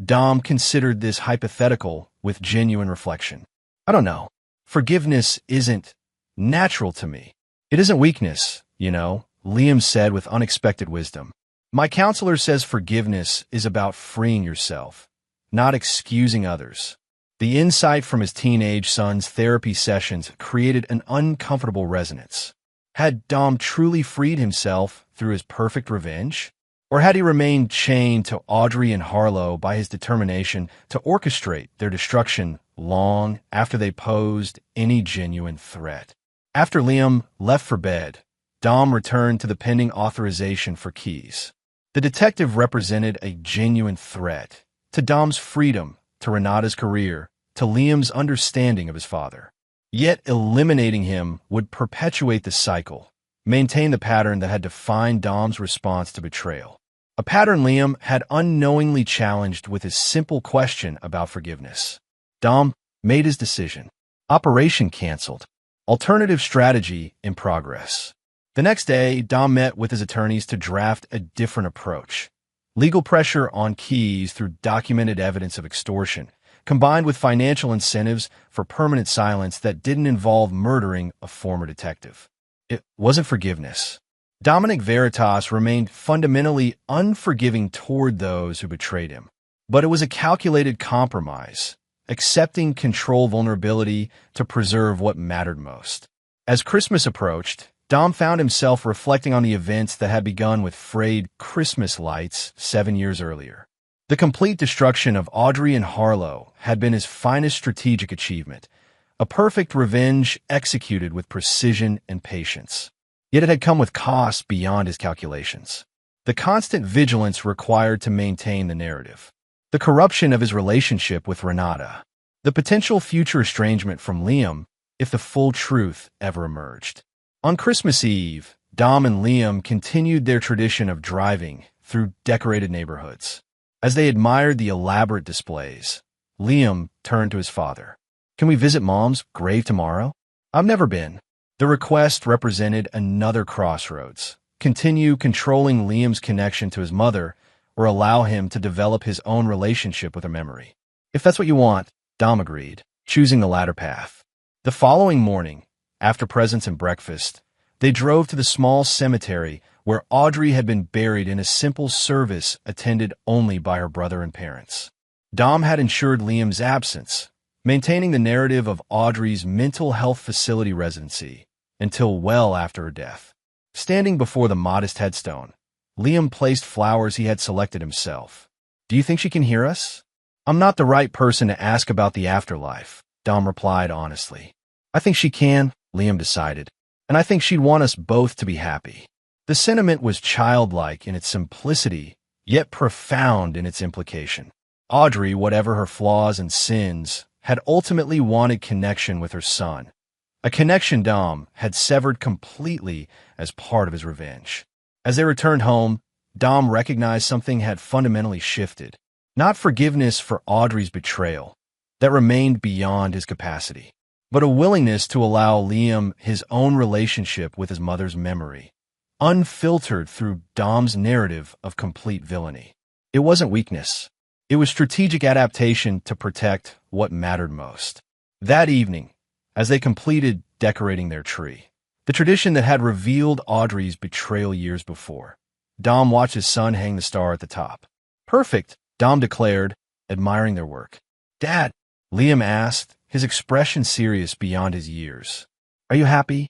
Dom considered this hypothetical with genuine reflection. I don't know. Forgiveness isn't natural to me. It isn't weakness, Liam said with unexpected wisdom. My counselor says forgiveness is about freeing yourself, not excusing others. The insight from his teenage son's therapy sessions created an uncomfortable resonance. Had Dom truly freed himself through his perfect revenge? Or had he remained chained to Audrey and Harlow by his determination to orchestrate their destruction long after they posed any genuine threat? After Liam left for bed, Dom returned to the pending authorization for keys. The detective represented a genuine threat to Dom's freedom, to Renata's career, to Liam's understanding of his father. Yet eliminating him would perpetuate the cycle, maintain the pattern that had defined Dom's response to betrayal. A pattern Liam had unknowingly challenged with his simple question about forgiveness. Dom made his decision. Operation canceled. Alternative strategy in progress. The next day, Dom met with his attorneys to draft a different approach. Legal pressure on Keys through documented evidence of extortion, combined with financial incentives for permanent silence that didn't involve murdering a former detective. It wasn't forgiveness. Dominic Veritas remained fundamentally unforgiving toward those who betrayed him. But it was a calculated compromise, accepting control vulnerability to preserve what mattered most. As Christmas approached, Dom found himself reflecting on the events that had begun with frayed Christmas lights 7 years earlier. The complete destruction of Audrey and Harlow had been his finest strategic achievement, a perfect revenge executed with precision and patience. Yet it had come with costs beyond his calculations. The constant vigilance required to maintain the narrative. The corruption of his relationship with Renata. The potential future estrangement from Liam if the full truth ever emerged. On Christmas Eve, Dom and Liam continued their tradition of driving through decorated neighborhoods. As they admired the elaborate displays, Liam turned to his father. Can we visit Mom's grave tomorrow? I've never been. The request represented another crossroads. Continue controlling Liam's connection to his mother or allow him to develop his own relationship with her memory. If that's what you want, Dom agreed, choosing the latter path. The following morning, after presents and breakfast, they drove to the small cemetery where Audrey had been buried in a simple service attended only by her brother and parents. Dom had ensured Liam's absence, maintaining the narrative of Audrey's mental health facility residency until well after her death. Standing before the modest headstone, Liam placed flowers he had selected himself. Do you think she can hear us? I'm not the right person to ask about the afterlife, Dom replied honestly. I think she can, Liam decided, and I think she'd want us both to be happy. The sentiment was childlike in its simplicity, yet profound in its implication. Audrey, whatever her flaws and sins, had ultimately wanted connection with her son, a connection Dom had severed completely as part of his revenge. As they returned home, Dom recognized something had fundamentally shifted. Not forgiveness for Audrey's betrayal, that remained beyond his capacity, but a willingness to allow Liam his own relationship with his mother's memory, unfiltered through Dom's narrative of complete villainy. It wasn't weakness. It was strategic adaptation to protect what mattered most. That evening, as they completed decorating their tree, the tradition that had revealed Audrey's betrayal years before, Dom watched his son hang the star at the top. "Perfect," Dom declared, admiring their work. "Dad," Liam asked, his expression serious beyond his years, "are you happy?"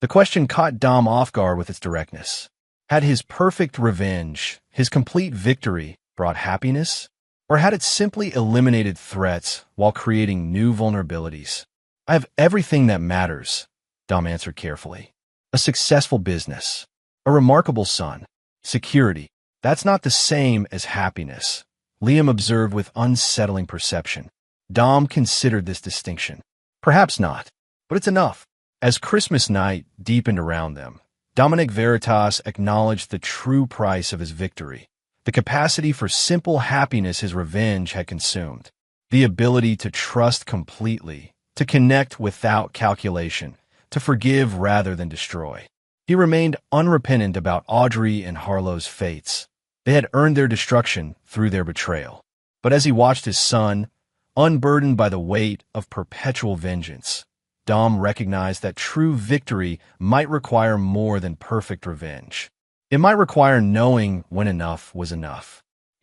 The question caught Dom off guard with its directness. Had his perfect revenge, his complete victory, brought happiness? Or had it simply eliminated threats while creating new vulnerabilities? "I have everything that matters," Dom answered carefully. "A successful business, a remarkable son, security. That's not the same as happiness," Liam observed with unsettling perception. Dom considered this distinction. Perhaps not, but it's enough. As Christmas night deepened around them, Dominic Veritas acknowledged the true price of his victory, the capacity for simple happiness his revenge had consumed, the ability to trust completely, to connect without calculation, to forgive rather than destroy. He remained unrepentant about Audrey and Harlow's fates. They had earned their destruction through their betrayal. But as he watched his son, unburdened by the weight of perpetual vengeance, Dom recognized that true victory might require more than perfect revenge. It might require knowing when enough was enough.